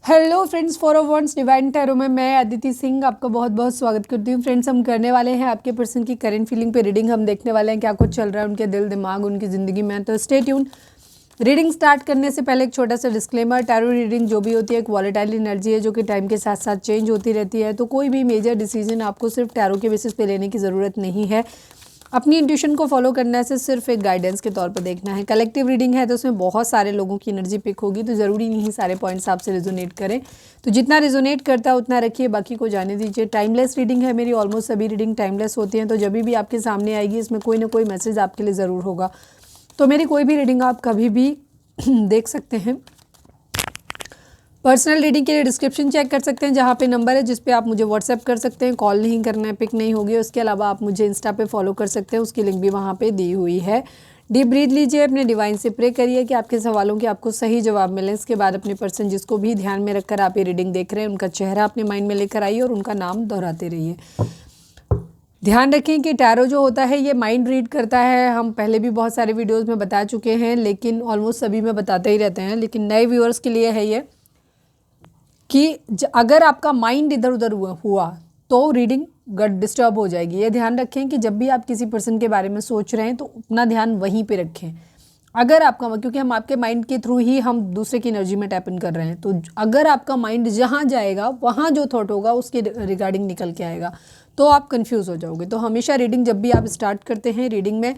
Hello friends, 401 divine tarot में मैं अदिति सिंह आपका बहुत बहुत स्वागत करती हूँ। फ्रेंड्स, हम करने वाले हैं आपके पर्सन की करंट फीलिंग पे रीडिंग। हम देखने वाले हैं क्या कुछ चल रहा है उनके दिल दिमाग उनकी ज़िंदगी में। तो स्टे ट्यून। रीडिंग स्टार्ट करने से पहले एक छोटा सा डिस्क्लेमर, टैरो रीडिंग जो भी होती है एक वॉलेटाइल एनर्जी है जो कि टाइम के साथ साथ चेंज होती रहती है। तो कोई भी मेजर डिसीजन आपको सिर्फ टैरो के बेसिस पे लेने की ज़रूरत नहीं है। अपनी इंट्यूशन को फॉलो करने से सिर्फ एक गाइडेंस के तौर पर देखना है। कलेक्टिव रीडिंग है तो उसमें बहुत सारे लोगों की एनर्जी पिक होगी, तो ज़रूरी नहीं सारे पॉइंट्स आपसे रिजोनेट करें। तो जितना रिजोनेट करता है उतना रखिए, बाकी को जाने दीजिए। टाइमलेस रीडिंग है मेरी, ऑलमोस्ट सभी रीडिंग टाइमलेस होती हैं। तो जब भी आपके सामने आएगी इसमें कोई ना कोई मैसेज आपके लिए ज़रूर होगा। तो मेरी कोई भी रीडिंग आप कभी भी देख सकते हैं। पर्सनल रीडिंग के लिए डिस्क्रिप्शन चेक कर सकते हैं, जहाँ पे नंबर है जिस पे आप मुझे व्हाट्सएप कर सकते हैं। कॉल नहीं करना है, पिक नहीं होगी। उसके अलावा आप मुझे इंस्टा पे फॉलो कर सकते हैं, उसकी लिंक भी वहाँ पे दी हुई है। डीप ब्रीथ लीजिए, अपने डिवाइन से प्रे करिए कि आपके सवालों के आपको सही जवाब मिले। इसके बाद अपने पर्सन जिसको भी ध्यान में रखकर आप ये रीडिंग देख रहे हैं उनका चेहरा अपने माइंड में लेकर आइए और उनका नाम दोहराते रहिए। ध्यान रखें कि टैरो जो होता है ये माइंड रीड करता है। हम पहले भी बहुत सारे वीडियोज़ में बता चुके हैं, लेकिन ऑलमोस्ट सभी में बताते ही रहते हैं, लेकिन नए व्यूअर्स के लिए है ये कि अगर आपका माइंड इधर उधर हुआ तो रीडिंग गट डिस्टर्ब हो जाएगी। ये ध्यान रखें कि जब भी आप किसी पर्सन के बारे में सोच रहे हैं तो अपना ध्यान वहीं पे रखें। अगर आपका, क्योंकि हम आपके माइंड के थ्रू ही हम दूसरे की एनर्जी में टैप इन कर रहे हैं, तो अगर आपका माइंड जहाँ जाएगा वहाँ जो थॉट होगा उसके रिगार्डिंग निकल के आएगा, तो आप कंफ्यूज हो जाओगे। तो हमेशा रीडिंग जब भी आप स्टार्ट करते हैं, रीडिंग में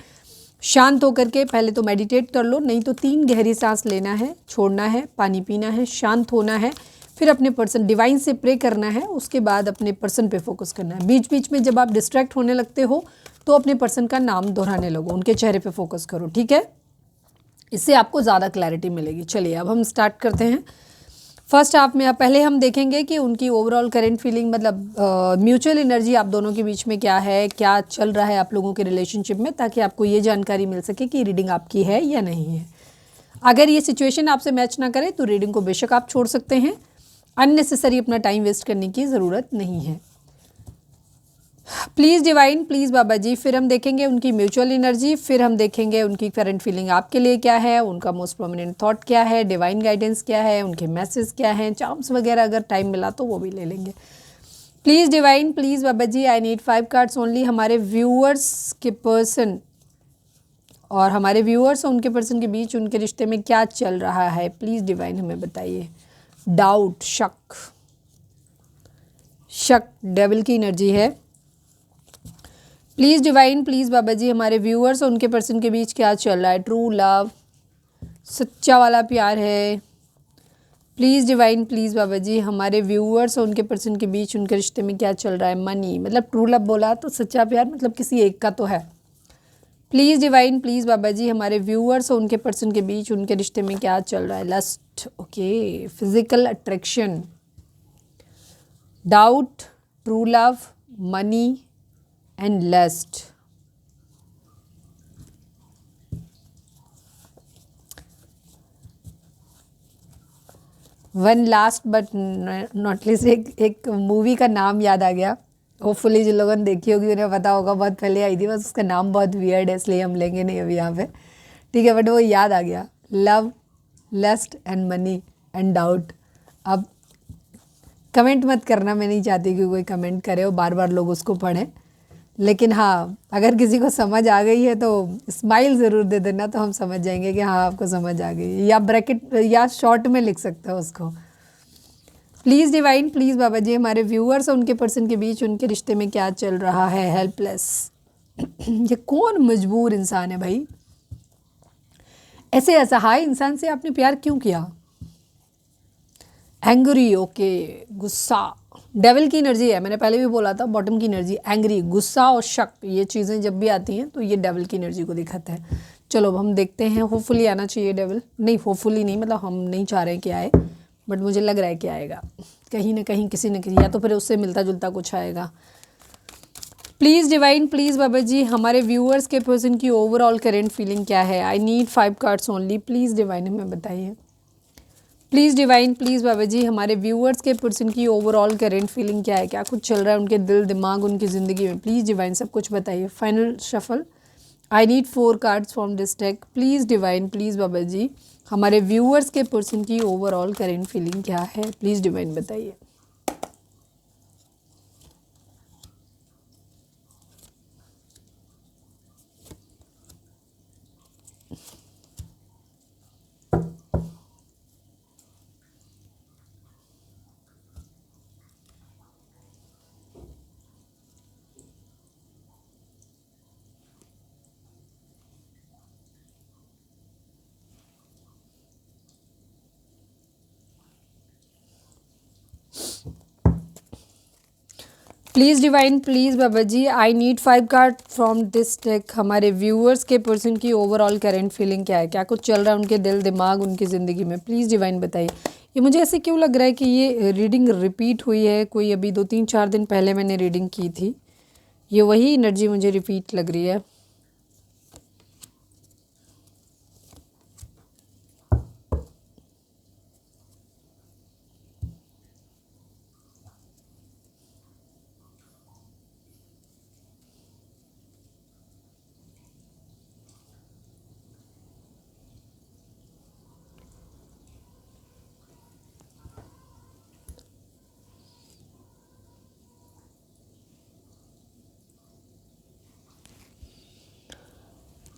शांत होकर के पहले तो मेडिटेट कर लो, नहीं तो 3 गहरी सांस लेना है, छोड़ना है, पानी पीना है, शांत होना है, फिर अपने पर्सन डिवाइन से प्रे करना है। उसके बाद अपने पर्सन पे फोकस करना है। बीच बीच में जब आप डिस्ट्रैक्ट होने लगते हो तो अपने पर्सन का नाम दोहराने लगो, उनके चेहरे पे फोकस करो, ठीक है? इससे आपको ज़्यादा क्लैरिटी मिलेगी। चलिए अब हम स्टार्ट करते हैं। फर्स्ट हाफ में पहले हम देखेंगे कि उनकी ओवरऑल करंट फीलिंग, मतलब म्यूचुअल एनर्जी आप दोनों के बीच में क्या है, क्या चल रहा है आप लोगों के रिलेशनशिप में, ताकि आपको ये जानकारी मिल सके कि रीडिंग आपकी है या नहीं है। अगर ये सिचुएशन आपसे मैच ना करे तो रीडिंग को बेशक आप छोड़ सकते हैं। अननेसेसरी अपना टाइम वेस्ट करने की ज़रूरत नहीं है। प्लीज़ डिवाइन, प्लीज़ बाबा जी। फिर हम देखेंगे उनकी म्यूचुअल एनर्जी, फिर हम देखेंगे उनकी करंट फीलिंग आपके लिए क्या है, उनका मोस्ट प्रोमिनेंट थॉट क्या है, डिवाइन गाइडेंस क्या है, उनके मैसेज क्या हैं, चार्म्स वगैरह अगर टाइम मिला तो वो भी ले लेंगे। प्लीज़ डिवाइन, प्लीज़ बाबा जी। I need 5 cards only. हमारे व्यूअर्स के पर्सन और हमारे व्यूअर्स और उनके पर्सन के बीच उनके रिश्ते में क्या चल रहा है, प्लीज़ डिवाइन हमें बताइए। डाउट, शक, डेविल की एनर्जी है। प्लीज़ डिवाइन, प्लीज़ बाबा जी, हमारे व्यूअर्स और उनके पर्सन के बीच क्या चल रहा है। ट्रू लव, सच्चा वाला प्यार है। प्लीज़ डिवाइन, प्लीज़ बाबा जी, हमारे व्यूअर्स और उनके पर्सन के बीच उनके रिश्ते में क्या चल रहा है। मनी, मतलब ट्रू लव बोला तो सच्चा प्यार मतलब किसी एक का तो है। प्लीज़ डिवाइन, प्लीज़ बाबा जी, हमारे व्यूअर्स और उनके पर्सन के बीच उनके रिश्ते में क्या चल रहा है। Lust, okay, physical attraction, doubt, true love, money and lust. One last but not least, एक मूवी का नाम याद आ गया। होपफुली जिन लोगों ने देखी होगी उन्हें पता होगा, बहुत पहले आई थी, बस उसका नाम बहुत वियर्ड है इसलिए हम लेंगे नहीं अभी यहाँ पे, ठीक है? बट वो याद आ गया, love, lust and money and doubt. अब कमेंट मत करना, मैं नहीं चाहती कि कोई कमेंट करे और बार बार लोग उसको पढ़ें, लेकिन हाँ अगर किसी को समझ आ गई है तो स्माइल ज़रूर दे देना, तो हम समझ जाएंगे कि हाँ आपको समझ आ गई। या ब्रैकेट या शॉर्ट में लिख सकते हो उसको। प्लीज़ डिवाइन, प्लीज़ बाबा जी, हमारे व्यूअर्स और उनके पर्सन के बीच उनके रिश्ते में क्या चल रहा है। हेल्पलेस, ये कौन मजबूर इंसान है भाई, ऐसे असहाय इंसान से आपने प्यार क्यों किया। एंग्री, ओके, गुस्सा, डेविल की एनर्जी है, मैंने पहले भी बोला था, बॉटम की एनर्जी, एंग्री, गुस्सा और शक, ये चीज़ें जब भी आती हैं तो ये डेविल की एनर्जी को दिखाता है। चलो अब हम देखते हैं, होपफुली आना चाहिए डेविल, नहीं होपफुली नहीं, मतलब हम नहीं चाह रहे हैं कि आए, बट मुझे लग रहा है कि आएगा कहीं ना कहीं, किसी न किसी, या तो फिर उससे मिलता जुलता कुछ आएगा। प्लीज़ डिवाइन, प्लीज़ बाबा जी, हमारे व्यूअर्स के पर्सन की ओवरऑल करेंट फीलिंग क्या है। आई need 5 cards only. Please divine हमें बताइए। प्लीज़ डिवाइन, प्लीज़ बाबा जी, हमारे व्यूअर्स के पर्सन की ओवरऑल करेंट फीलिंग क्या है, क्या कुछ चल रहा है उनके दिल दिमाग उनकी ज़िंदगी में। प्लीज़ डिवाइन सब कुछ बताइए। Final shuffle, I need 4 cards from this deck please divine, please बाबा जी हमारे व्यूअर्स के पर्सन की ओवरऑल करेंट फीलिंग क्या है, प्लीज़ डिवाइन बताइए। प्लीज़ डिवाइन, प्लीज़ बाबा जी I need 5 card from this deck हमारे व्यूअर्स के पर्सन की ओवरऑल करेंट फीलिंग क्या है, क्या कुछ चल रहा है उनके दिल दिमाग उनकी ज़िंदगी में, प्लीज़ डिवाइन बताइए। ये मुझे ऐसे क्यों लग रहा है कि ये रीडिंग रिपीट हुई है, कोई अभी 2-3-4 दिन पहले मैंने रीडिंग की थी, ये वही एनर्जी मुझे रिपीट लग रही है।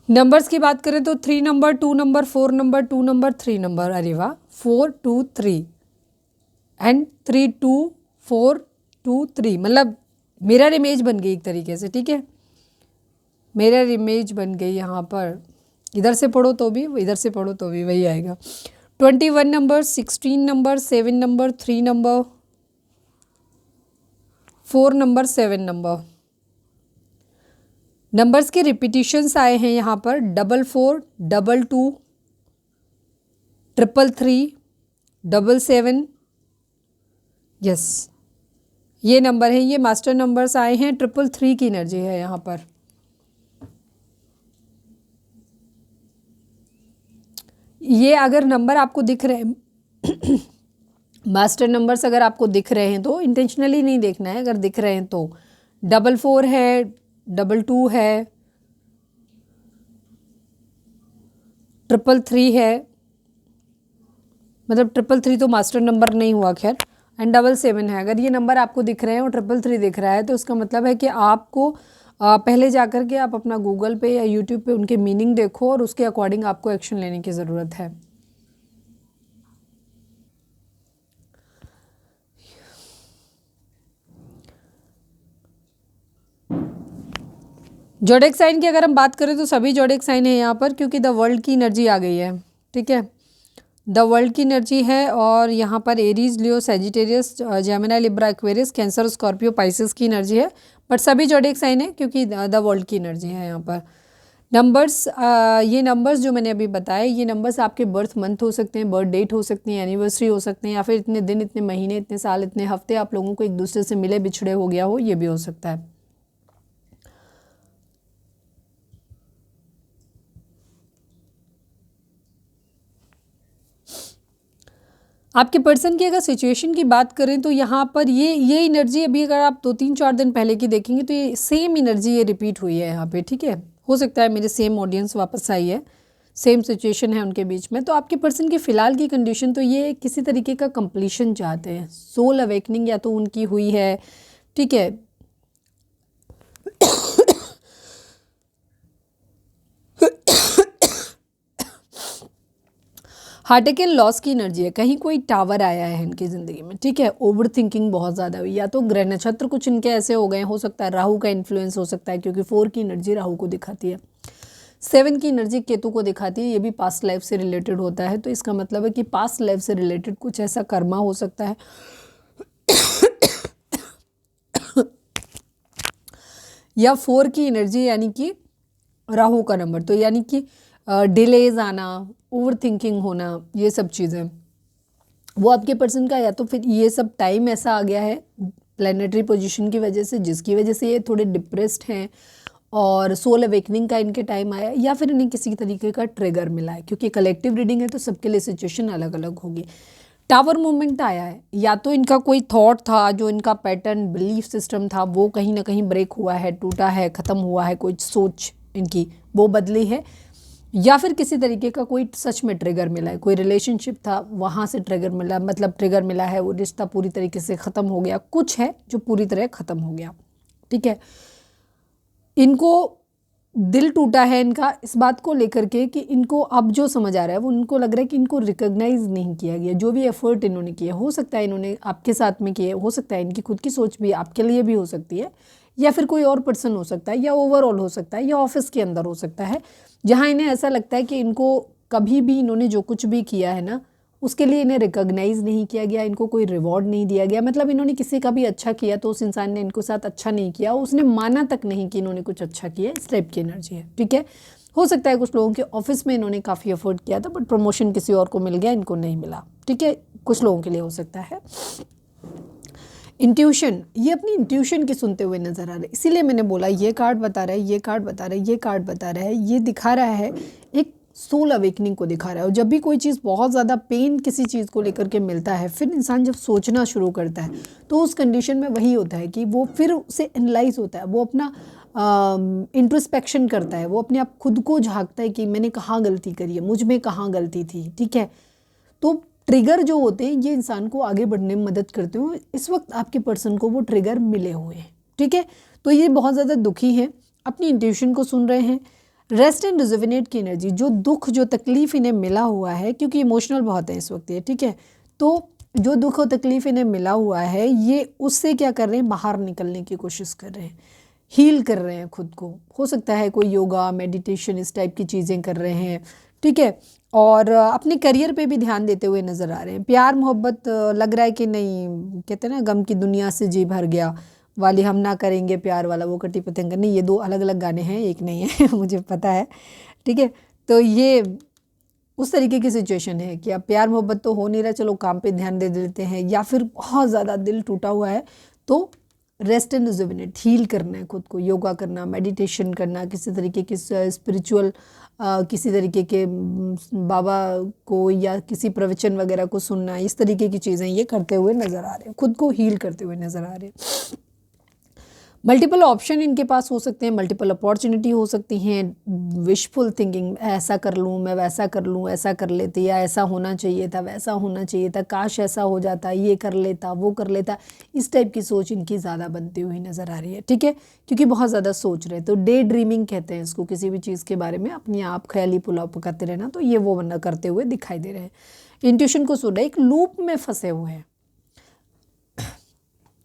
नंबर्स की बात करें तो 3 number, 2 number, 4 number, 2 number, 3 number, अरे वाह 4 2 3 एंड 3 2 4 2 3, मतलब मिरर इमेज बन गई एक तरीके से, ठीक है, मिरर इमेज बन गई यहाँ पर, इधर से पढ़ो तो भी इधर से पढ़ो तो भी वही आएगा। 21 number, 16 number, 7 number, 3 number, 4 number, 7 number, numbers के रिपीटिशंस आए हैं यहाँ पर 44 22 333 77, यस ये नंबर है, ये मास्टर नंबर्स आए हैं, 333 की एनर्जी है यहाँ पर। ये अगर नंबर आपको दिख रहे हैं मास्टर नंबर्स अगर आपको दिख रहे हैं तो इंटेंशनली नहीं देखना है, अगर दिख रहे हैं तो 44 है, 22 है, 333 है, मतलब 333 तो मास्टर नंबर नहीं हुआ खैर, एंड 77 है। अगर ये नंबर आपको दिख रहे हैं और 333 दिख रहा है तो उसका मतलब है कि आपको पहले जा कर के आप अपना गूगल पे या यूट्यूब पे उनके मीनिंग देखो और उसके अकॉर्डिंग आपको एक्शन लेने की ज़रूरत है। जोडिएक साइन की अगर हम बात करें तो सभी जोडिएक साइन है यहाँ पर, क्योंकि द वर्ल्ड की एनर्जी आ गई है, ठीक है, द वर्ल्ड की एनर्जी है, और यहाँ पर Aries, Leo, Sagittarius, Gemini, Libra, Aquarius, cancer, Scorpio, Pisces की एनर्जी है, बट सभी जोडिएक साइन है क्योंकि द वर्ल्ड की एनर्जी है यहाँ पर। नंबर्स, ये नंबर्स जो मैंने अभी बताए, ये नंबर्स आपके बर्थ मंथ हो सकते हैं, बर्थ डेट हो सकती है, एनिवर्सरी हो सकते हैं, या फिर इतने दिन, इतने महीने, इतने साल, इतने हफ्ते आप लोगों को एक दूसरे से मिले बिछड़े हो गया हो, ये भी हो सकता है। आपके पर्सन की अगर सिचुएशन की बात करें तो यहाँ पर ये एनर्जी अभी अगर आप 2-3-4 दिन पहले की देखेंगे तो ये सेम एनर्जी ये रिपीट हुई है यहाँ पे, ठीक है, हो सकता है मेरे सेम ऑडियंस वापस आई है, सेम सिचुएशन है उनके बीच में। तो आपके पर्सन की फ़िलहाल की कंडीशन तो ये किसी तरीके का कंप्लीशन चाहते हैं, सोल अवेकनिंग या तो उनकी हुई है, ठीक है, हार्ट एंड लॉस की एनर्जी है, कहीं कोई टावर आया है इनकी ज़िंदगी में, ठीक है, ओवर थिंकिंग बहुत ज़्यादा हुई, या तो ग्रह नक्षत्र कुछ इनके ऐसे हो गए, हो सकता है राहु का इन्फ्लुएंस हो सकता है, क्योंकि 4 की एनर्जी राहु को दिखाती है, 7 की एनर्जी केतु को दिखाती है, ये भी पास्ट लाइफ से रिलेटेड होता है, तो इसका मतलब है कि पास्ट लाइफ से रिलेटेड कुछ ऐसा कर्मा हो सकता है या 4 की एनर्जी यानी कि राहु का नंबर, तो यानी कि डिलेज आना, ओवर थिंकिंग होना, ये सब चीज़ें वो आपके पर्सन का, या तो फिर ये सब टाइम ऐसा आ गया है प्लैनेटरी पोजीशन की वजह से, जिसकी वजह से ये थोड़े डिप्रेस्ड हैं और सोल अवेकनिंग का इनके टाइम आया, या फिर इन्हें किसी तरीके का ट्रिगर मिला है, क्योंकि कलेक्टिव रीडिंग है तो सबके लिए सिचुएशन अलग अलग होगी। टावर मूवमेंट आया है, या तो इनका कोई थॉट था, जो इनका पैटर्न बिलीफ सिस्टम था वो कहीं ना कहीं ब्रेक हुआ है, टूटा है, ख़त्म हुआ है, कोई सोच इनकी वो बदली है, या फिर किसी तरीके का कोई सच में ट्रिगर मिला है, कोई रिलेशनशिप था वहाँ से ट्रिगर मिला, मतलब ट्रिगर मिला है, वो रिश्ता पूरी तरीके से ख़त्म हो गया, कुछ है जो पूरी तरह ख़त्म हो गया। ठीक है, इनको दिल टूटा है इनका इस बात को लेकर के कि इनको अब जो समझ आ रहा है वो इनको लग रहा है कि इनको रिकॉग्नाइज नहीं किया गया। जो भी एफर्ट इन्होंने किया, हो सकता है इन्होंने आपके साथ में किए, हो सकता है इनकी खुद की सोच भी आपके लिए भी हो सकती है, या फिर कोई और पर्सन हो सकता है, या ओवरऑल हो सकता है, या ऑफिस के अंदर हो सकता है, जहाँ इन्हें ऐसा लगता है कि इनको कभी भी इन्होंने जो कुछ भी किया है ना उसके लिए इन्हें रिकॉग्नाइज नहीं किया गया, इनको कोई रिवॉर्ड नहीं दिया गया। मतलब इन्होंने किसी का भी अच्छा किया तो उस इंसान ने इनको साथ अच्छा नहीं किया, उसने माना तक नहीं कि इन्होंने कुछ अच्छा किया, इस टाइप की एनर्जी है। ठीक है, हो सकता है कुछ लोगों के ऑफिस में इन्होंने काफ़ी एफर्ट किया था बट प्रमोशन किसी और को मिल गया, इनको नहीं मिला। ठीक है, कुछ लोगों के लिए हो सकता है। इंट्यूशन, ये अपनी इंट्यूशन की सुनते हुए नज़र आ रहे हैं, इसीलिए मैंने बोला ये कार्ड बता रहा है, ये कार्ड बता रहा है, ये कार्ड बता रहा है, ये दिखा रहा है एक सोल अवेकनिंग को दिखा रहा है। और जब भी कोई चीज़ बहुत ज़्यादा पेन किसी चीज़ को लेकर के मिलता है, फिर इंसान जब सोचना शुरू करता है तो उस कंडीशन में वही होता है कि वो फिर उसे एनालाइज होता है, वो अपना इंट्रोस्पेक्शन करता है, वो अपने आप खुद को झांकता है कि मैंने कहाँ गलती करी है, मुझ में कहाँ गलती थी। ठीक है, तो ट्रिगर जो होते हैं ये इंसान को आगे बढ़ने में मदद करते हो। इस वक्त आपके पर्सन को वो ट्रिगर मिले हुए हैं। ठीक है, तो ये बहुत ज़्यादा दुखी हैं, अपनी इंट्यूशन को सुन रहे हैं। रेस्ट एंड रिजुविनेट की एनर्जी, जो दुख जो तकलीफ इन्हें मिला हुआ है, क्योंकि इमोशनल बहुत है इस वक्त ये। ठीक है, तो जो दुख और तकलीफ इन्हें मिला हुआ है ये उससे क्या कर रहे हैं, बाहर निकलने की कोशिश कर रहे हैं, हील कर रहे हैं खुद को। हो सकता है कोई योगा मेडिटेशन इस टाइप की चीज़ें कर रहे हैं। ठीक है, और अपने करियर पे भी ध्यान देते हुए नज़र आ रहे हैं। प्यार मोहब्बत लग रहा है कि नहीं, कहते हैं ना गम की दुनिया से जी भर गया वाली हम ना करेंगे प्यार वाला, वो कटी पतंग नहीं, ये दो अलग अलग गाने हैं, एक नहीं है मुझे पता है। ठीक है, तो ये उस तरीके की सिचुएशन है कि अब प्यार मोहब्बत तो हो नहीं रहा, चलो काम पे ध्यान दे देते हैं, या फिर बहुत ज़्यादा दिल टूटा हुआ है तो रेस्ट एंड रिजुविनेट, हील करना है खुद को, योगा करना, मेडिटेशन करना, किसी तरीके की स्पिरिचुअल किसी तरीके के बाबा को या किसी प्रवचन वगैरह को सुनना, इस तरीके की चीज़ें ये करते हुए नज़र आ रहे हैं, खुद को हील करते हुए नज़र आ रहे हैं। मल्टीपल ऑप्शन इनके पास हो सकते हैं, मल्टीपल अपॉर्चुनिटी हो सकती हैं, विशफुल थिंकिंग, ऐसा कर लूँ, मैं वैसा कर लूँ, ऐसा कर लेती, या ऐसा होना चाहिए था, वैसा होना चाहिए था, काश ऐसा हो जाता, ये कर लेता, वो कर लेता, इस टाइप की सोच इनकी ज़्यादा बनती हुई नज़र आ रही है। ठीक है, क्योंकि बहुत ज़्यादा सोच रहे हैं, तो डे ड्रीमिंग कहते हैं इसको, किसी भी चीज़ के बारे में अपने आप ख्याली पुलाव पकाते रहना, तो ये वो बंदा करते हुए दिखाई दे रहे हैं। इंट्यूशन को सुन रहे हैं, एक लूप में फंसे हुए हैं,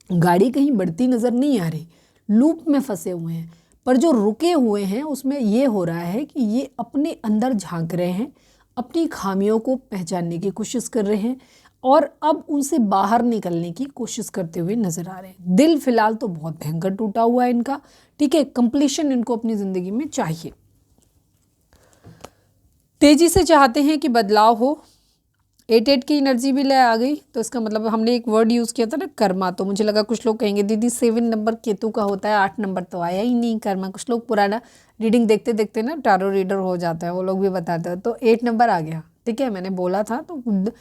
गाड़ी कहीं बढ़ती नज़र नहीं आ रही, लूप में फंसे हुए हैं, पर जो रुके हुए हैं उसमें ये हो रहा है कि ये अपने अंदर झांक रहे हैं, अपनी खामियों को पहचानने की कोशिश कर रहे हैं और अब उनसे बाहर निकलने की कोशिश करते हुए नज़र आ रहे हैं। दिल फिलहाल तो बहुत भयंकर टूटा हुआ है इनका। ठीक है, कंप्लीशन इनको अपनी ज़िंदगी में चाहिए, तेज़ी से चाहते हैं कि बदलाव हो। 8 की एनर्जी भी ले आ गई, तो इसका मतलब हमने एक वर्ड यूज़ किया था ना कर्मा, तो मुझे लगा कुछ लोग कहेंगे दीदी 7 नंबर केतु का होता है, 8 नंबर तो आया ही नहीं कर्मा। कुछ लोग पुराना रीडिंग देखते देखते ना टारो रीडर हो जाता है, वो लोग भी बताते हैं, तो 8 नंबर आ गया। ठीक है, मैंने बोला था, तो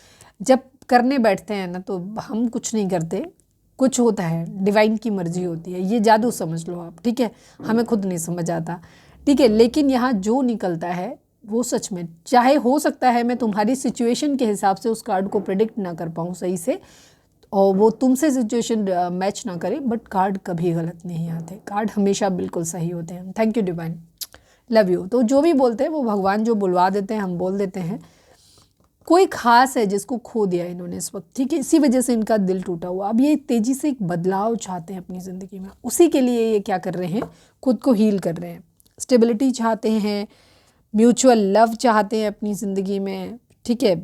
जब करने बैठते हैं ना तो हम कुछ नहीं करते, कुछ होता है, डिवाइन की मर्जी होती है, ये जादू समझ लो आप। ठीक है, हमें खुद नहीं समझ आता। ठीक है, लेकिन यहाँ जो निकलता है वो सच में, चाहे हो सकता है मैं तुम्हारी सिचुएशन के हिसाब से उस कार्ड को प्रेडिक्ट ना कर पाऊँ सही से, और वो तुमसे सिचुएशन मैच ना करे, बट कार्ड कभी गलत नहीं आते, कार्ड हमेशा बिल्कुल सही होते हैं। Thank you divine, love you. तो जो भी बोलते हैं वो भगवान जो बुलवा देते हैं हम बोल देते हैं। कोई खास है जिसको खो दिया इन्होंने इस वक्त, ठीक है, इसी वजह से इनका दिल टूटा हुआ। अब ये तेज़ी से एक बदलाव चाहते हैं अपनी ज़िंदगी में, उसी के लिए ये क्या कर रहे हैं, खुद को हील कर रहे हैं, स्टेबिलिटी चाहते हैं, म्यूचुअल लव चाहते हैं अपनी ज़िंदगी में। ठीक है,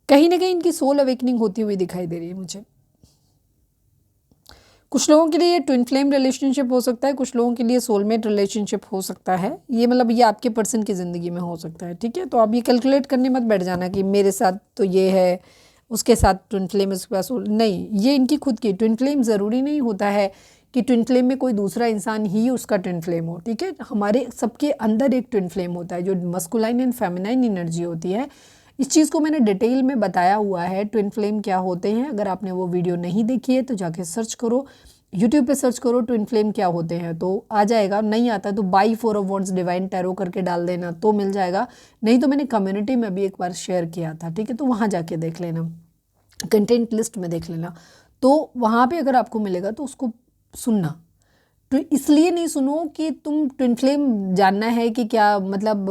कहीं ना कहीं इनकी सोल अवेकनिंग होती हुई दिखाई दे रही है मुझे। कुछ लोगों के लिए ये ट्विन फ्लेम रिलेशनशिप हो सकता है, कुछ लोगों के लिए सोलमेट रिलेशनशिप हो सकता है, ये मतलब ये आपके पर्सन की ज़िंदगी में हो सकता है। ठीक है, तो आप ये कैलकुलेट करने मत बैठ जाना कि मेरे साथ तो ये है, उसके साथ ट्विन फ्लेम, उसके पास नहीं, ये इनकी खुद की ट्विन फ्लेम। ज़रूरी नहीं होता है कि ट्विन फ्लेम में कोई दूसरा इंसान ही उसका ट्विन फ्लेम हो। ठीक है, हमारे सबके अंदर एक ट्विन फ्लेम होता है जो मस्कुलाइन एंड फेमिनाइन एनर्जी होती है। इस चीज़ को मैंने डिटेल में बताया हुआ है, ट्विन फ्लेम क्या होते हैं। अगर आपने वो वीडियो नहीं देखी है तो जाके सर्च करो, यूट्यूब पे सर्च करो ट्विन फ्लेम क्या होते हैं तो आ जाएगा, नहीं आता तो by 4 of wands divine tarot करके डाल देना तो मिल जाएगा, नहीं तो मैंने कम्युनिटी में भी एक बार शेयर किया था, ठीक है, तो वहाँ जाके देख लेना, कंटेंट लिस्ट में देख लेना, तो वहाँ पे अगर आपको मिलेगा तो उसको सुनना। तो इसलिए नहीं सुनो कि तुम ट्विन फ्लेम जानना है कि क्या मतलब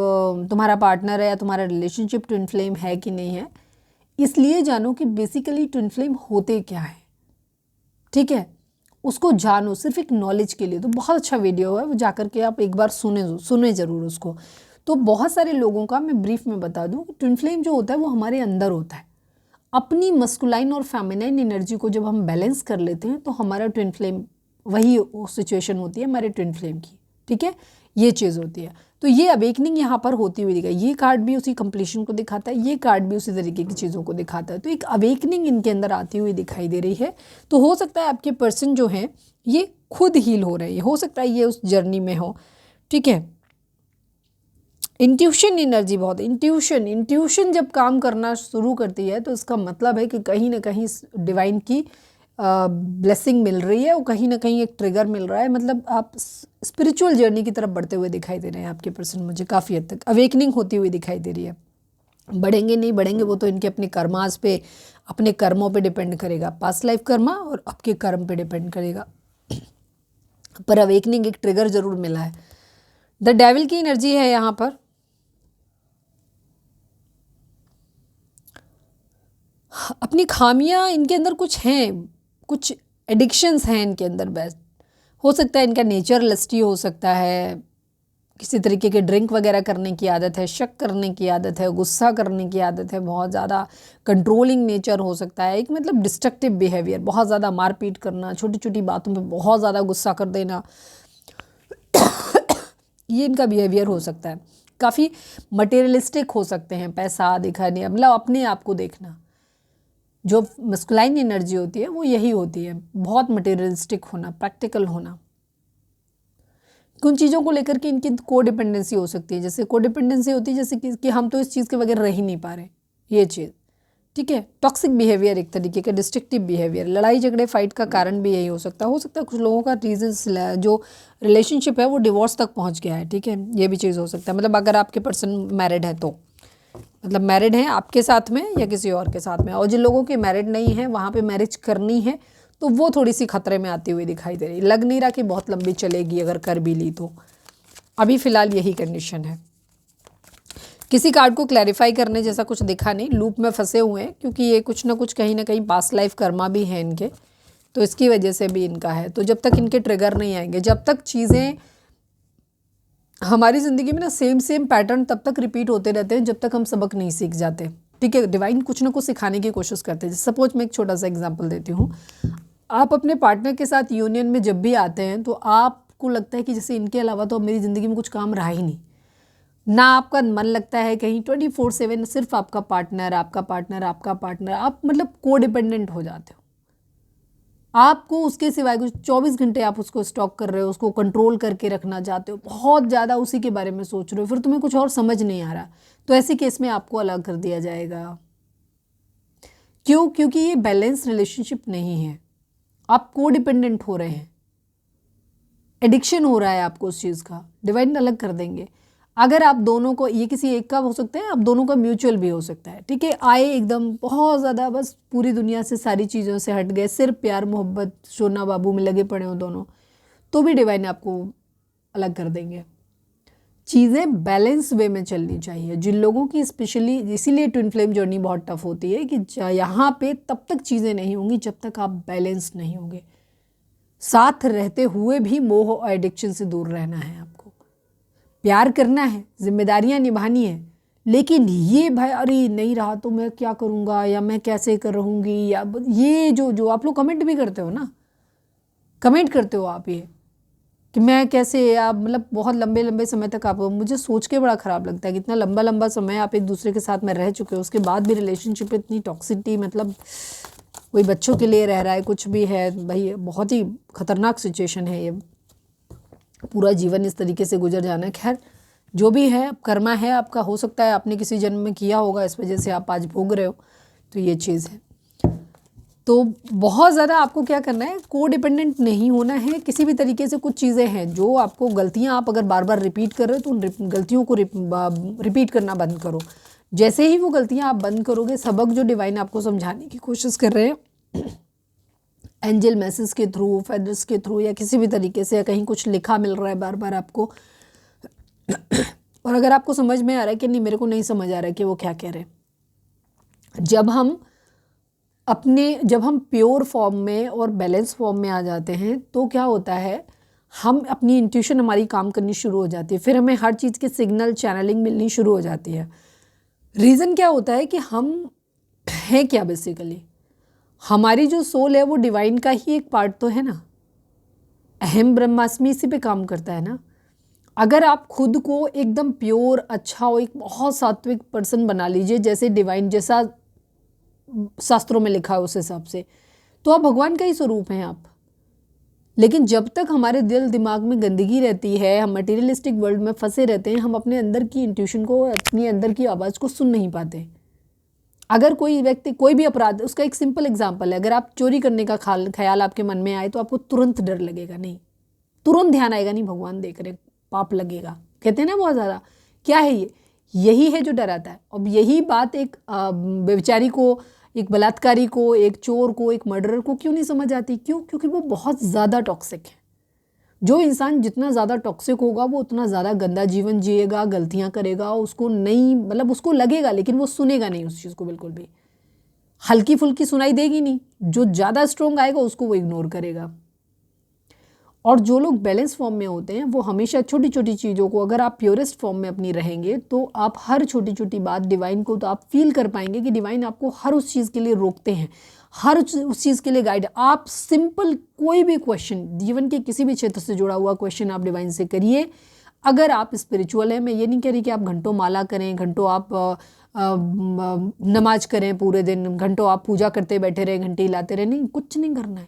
तुम्हारा पार्टनर है या तुम्हारा रिलेशनशिप ट्विन फ्लेम है कि नहीं है, इसलिए जानो कि बेसिकली ट्विन फ्लेम होते क्या है, ठीक है, उसको जानो सिर्फ एक नॉलेज के लिए। तो बहुत अच्छा वीडियो है, वो जाकर के आप एक बार सुने ज़रूर उसको। तो बहुत सारे लोगों का मैं ब्रीफ में बता दूं कि ट्विन फ्लेम जो होता है वो हमारे अंदर होता है। अपनी मस्कुलाइन और फेमिनाइन एनर्जी को जब हम बैलेंस कर लेते हैं तो हमारा ट्विन फ्लेम वही सिचुएशन होती है हमारे ट्विन फ्लेम की, ठीक है, ये चीज़ होती है। तो ये अवेकनिंग यहाँ पर होती हुई दिखाई, ये कार्ड भी उसी कंप्लीशन को दिखाता है, ये कार्ड भी उसी तरीके की चीज़ों को दिखाता है। तो एक अवेकनिंग इनके अंदर आती हुई दिखाई दे रही है। तो हो सकता है आपके पर्सन जो हैं ये खुद हील हो रहे हैं, हो सकता है ये उस जर्नी में हो, ठीक है। इंट्यूशन एनर्जी बहुत, इंट्यूशन जब काम करना शुरू करती है तो इसका मतलब है कि कहीं ना कहीं डिवाइन की ब्लेसिंग मिल रही है और कहीं ना कहीं एक ट्रिगर मिल रहा है, मतलब आप स्पिरिचुअल जर्नी की तरफ बढ़ते हुए दिखाई दे रहे हैं आपके पर्सन, मुझे काफ़ी हद तक अवेकनिंग होती हुई दिखाई दे रही है। बढ़ेंगे नहीं बढ़ेंगे वो तो इनके अपने कर्मास पे, अपने कर्मों पे डिपेंड करेगा, पास्ट लाइफ कर्मा और आपके कर्म पे डिपेंड करेगा, पर अवेकनिंग एक ट्रिगर जरूर मिला है। द डेविल की एनर्जी है यहाँ पर, अपनी खामियां इनके अंदर कुछ हैं, कुछ एडिक्शंस हैं इनके अंदर, बेस्ट हो सकता है इनका नेचर लस्टी हो सकता है, किसी तरीके के ड्रिंक वगैरह करने की आदत है, शक करने की आदत है, गुस्सा करने की आदत है, बहुत ज़्यादा कंट्रोलिंग नेचर हो सकता है, एक मतलब डिस्ट्रक्टिव बिहेवियर, बहुत ज़्यादा मारपीट करना, छोटी छोटी बातों पे बहुत ज़्यादा गुस्सा कर देना, ये इनका बिहेवियर हो सकता है। काफ़ी मटेरियलिस्टिक हो सकते हैं, पैसा दिखाने, मतलब अपने आप को देखना, जो मस्कुलाइन एनर्जी होती है वो यही होती है, बहुत मटेरियलिस्टिक होना, प्रैक्टिकल होना। कुछ चीज़ों को लेकर के इनकी कोडिपेंडेंसी हो सकती है, जैसे कोडिपेंडेंसी होती है जैसे कि हम तो इस चीज़ के बगैर रह ही नहीं पा रहे, ये चीज़, ठीक है। टॉक्सिक बिहेवियर, एक तरीके का डिस्ट्रक्टिव बिहेवियर, लड़ाई झगड़े फाइट का कारण भी यही हो सकता है। कुछ लोगों का रीजन जो रिलेशनशिप है वो डिवोर्स तक पहुँच गया है, ठीक है, ये भी चीज़ हो सकता है। मतलब अगर आपके पर्सन मैरिड है तो मतलब मैरिड हैं आपके साथ में या किसी और के साथ में, और जिन लोगों के मैरिड नहीं है वहाँ पे मैरिज करनी है तो वो थोड़ी सी खतरे में आती हुई दिखाई दे रही, लग नहीं रहा कि बहुत लंबी चलेगी अगर कर भी ली तो, अभी फ़िलहाल यही कंडीशन है। किसी कार्ड को क्लैरिफाई करने जैसा कुछ दिखा नहीं, लूप में फंसे हुए हैं क्योंकि ये कुछ ना कुछ कहीं ना कहीं पास्ट लाइफ कर्मा भी है इनके, तो इसकी वजह से भी इनका है। तो जब तक इनके ट्रिगर नहीं आएंगे, जब तक चीज़ें हमारी ज़िंदगी में ना सेम पैटर्न तब तक रिपीट होते रहते हैं जब तक हम सबक नहीं सीख जाते, ठीक है। डिवाइन कुछ ना कुछ सिखाने की कोशिश करते हैं। सपोज मैं एक छोटा सा एग्जांपल देती हूँ, आप अपने पार्टनर के साथ यूनियन में जब भी आते हैं तो आपको लगता है कि जैसे इनके अलावा तो अब मेरी ज़िंदगी में कुछ काम रहा ही नहीं, ना आपका मन लगता है कहीं, 24/7 सिर्फ आपका पार्टनर आपका पार्टनर आपका पार्टनर, आप मतलब को डिपेंडेंट हो जाते हो, आपको उसके सिवाय कुछ 24 घंटे आप उसको स्टॉक कर रहे हो, उसको कंट्रोल करके रखना चाहते हो, बहुत ज़्यादा उसी के बारे में सोच रहे हो, फिर तुम्हें कुछ और समझ नहीं आ रहा, तो ऐसे केस में आपको अलग कर दिया जाएगा। क्यों? क्योंकि ये बैलेंस रिलेशनशिप नहीं है, आप को डिपेंडेंट हो रहे हैं, एडिक्शन हो रहा है आपको उस चीज़ का, डिवाइन अलग कर देंगे। अगर आप दोनों को, ये किसी एक का हो सकता है, आप दोनों का म्यूचुअल भी हो सकता है, ठीक है, आए एकदम बहुत ज़्यादा बस पूरी दुनिया से सारी चीज़ों से हट गए, सिर्फ प्यार मोहब्बत सोना बाबू में लगे पड़े हो दोनों, तो भी डिवाइन आपको अलग कर देंगे। चीज़ें बैलेंस वे में चलनी चाहिए। जिन लोगों की स्पेशली इसीलिए ट्विन फ्लेम जर्नी बहुत टफ होती है कि यहाँ पे तब तक चीज़ें नहीं होंगी जब तक आप बैलेंस नहीं होंगे। साथ रहते हुए भी मोह और एडिक्शन से दूर रहना है, आपको प्यार करना है, जिम्मेदारियां निभानी है, लेकिन ये भाई अरे नहीं रहा तो मैं क्या करूँगा या मैं कैसे कर रहूँगी, या ये जो आप लोग कमेंट भी करते हो ना, कमेंट करते हो आप ये कि मैं कैसे, आप मतलब बहुत लंबे लंबे समय तक आप, मुझे सोच के बड़ा ख़राब लगता है कि इतना लंबा लंबा समय आप एक दूसरे के साथ में रह चुके हो, उसके बाद भी रिलेशनशिप इतनी टॉक्सिसिटी, मतलब कोई बच्चों के लिए रह रहा है, कुछ भी है भाई, बहुत ही खतरनाक सिचुएशन है ये, पूरा जीवन इस तरीके से गुजर जाना है। खैर जो भी है कर्मा है आपका, हो सकता है आपने किसी जन्म में किया होगा, इस वजह से आप आज भोग रहे हो, तो ये चीज़ है। तो बहुत ज़्यादा आपको क्या करना है, को डिपेंडेंट नहीं होना है किसी भी तरीके से। कुछ चीज़ें हैं जो आपको गलतियां आप अगर बार बार रिपीट कर रहे हो तो उन गलतियों को रिपीट करना बंद करो। जैसे ही वो गलतियां आप बंद करोगे, सबक जो डिवाइन आपको समझाने की कोशिश कर रहे हैं एंजल मैसेज के थ्रू, फेदर्स के थ्रू, या किसी भी तरीके से, या कहीं कुछ लिखा मिल रहा है बार बार आपको और अगर आपको समझ में आ रहा है कि नहीं, मेरे को नहीं समझ आ रहा है कि वो क्या कह रहे हैं, जब हम प्योर फॉर्म में और बैलेंस फॉर्म में आ जाते हैं तो क्या होता है, हम अपनी इंट्यूशन हमारी काम करनी शुरू हो जाती है। फिर हमें हर चीज़ के सिग्नल चैनलिंग मिलनी शुरू हो जाती है। रीज़न क्या होता है कि हम हैं क्या, बेसिकली हमारी जो सोल है वो डिवाइन का ही एक पार्ट तो है ना। अहम ब्रह्मास्मि इसी पे काम करता है ना। अगर आप खुद को एकदम प्योर, अच्छा और एक बहुत सात्विक पर्सन बना लीजिए, जैसे डिवाइन, जैसा शास्त्रों में लिखा है उस हिसाब से, तो आप भगवान का ही स्वरूप हैं आप। लेकिन जब तक हमारे दिल दिमाग में गंदगी रहती है, हम मटेरियलिस्टिक वर्ल्ड में फंसे रहते हैं, हम अपने अंदर की इंट्यूशन को, अपनी अंदर की आवाज़ को सुन नहीं पाते। अगर कोई व्यक्ति कोई भी अपराध, उसका एक सिंपल एग्जांपल है, अगर आप चोरी करने का ख्याल आपके मन में आए तो आपको तुरंत डर लगेगा, नहीं, तुरंत ध्यान आएगा, नहीं भगवान देख रहे, पाप लगेगा, कहते हैं ना बहुत ज़्यादा। क्या है ये? यही है जो डराता है। अब यही बात एक बेचारी को, एक बलात्कारी को, एक चोर को, एक मर्डरर को क्यों नहीं समझ आती? क्यों? क्योंकि वो बहुत ज़्यादा टॉक्सिक है। जो इंसान जितना ज़्यादा टॉक्सिक होगा वो उतना ज़्यादा गंदा जीवन जिएगा, गलतियाँ करेगा, उसको नहीं, मतलब उसको लगेगा लेकिन वो सुनेगा नहीं उस चीज़ को, बिल्कुल भी हल्की फुल्की सुनाई देगी नहीं। जो ज़्यादा स्ट्रॉन्ग आएगा उसको वो इग्नोर करेगा। और जो लोग बैलेंस फॉर्म में होते हैं वो हमेशा छोटी छोटी चीज़ों को, अगर आप प्योरेस्ट फॉर्म में अपनी रहेंगे तो आप हर छोटी छोटी बात डिवाइन को, तो आप फील कर पाएंगे कि डिवाइन आपको हर उस चीज़ के लिए रोकते हैं, हर उस चीज़ के लिए गाइड। आप सिंपल कोई भी क्वेश्चन, जीवन के किसी भी क्षेत्र से जुड़ा हुआ क्वेश्चन आप डिवाइन से करिए। अगर आप स्पिरिचुअल हैं, मैं ये नहीं कह रही कि आप घंटों माला करें, घंटों आप नमाज करें, पूरे दिन घंटों आप पूजा करते बैठे रहे, घंटे हिलाते रहे, नहीं, कुछ नहीं करना है।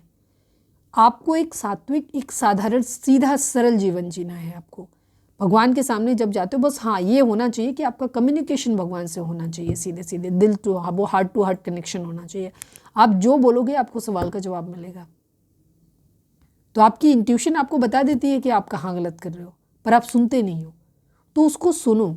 आपको एक सात्विक, एक साधारण, सीधा सरल जीवन जीना है आपको। भगवान के सामने जब जाते हो, बस हाँ ये होना चाहिए कि आपका कम्युनिकेशन भगवान से होना चाहिए, सीधे सीधे दिल टू, वो हार्ट टू हार्ट कनेक्शन होना चाहिए। आप जो बोलोगे आपको सवाल का जवाब मिलेगा। तो आपकी इंट्यूशन आपको बता देती है कि आप कहाँ गलत कर रहे हो, पर आप सुनते नहीं हो, तो उसको सुनो,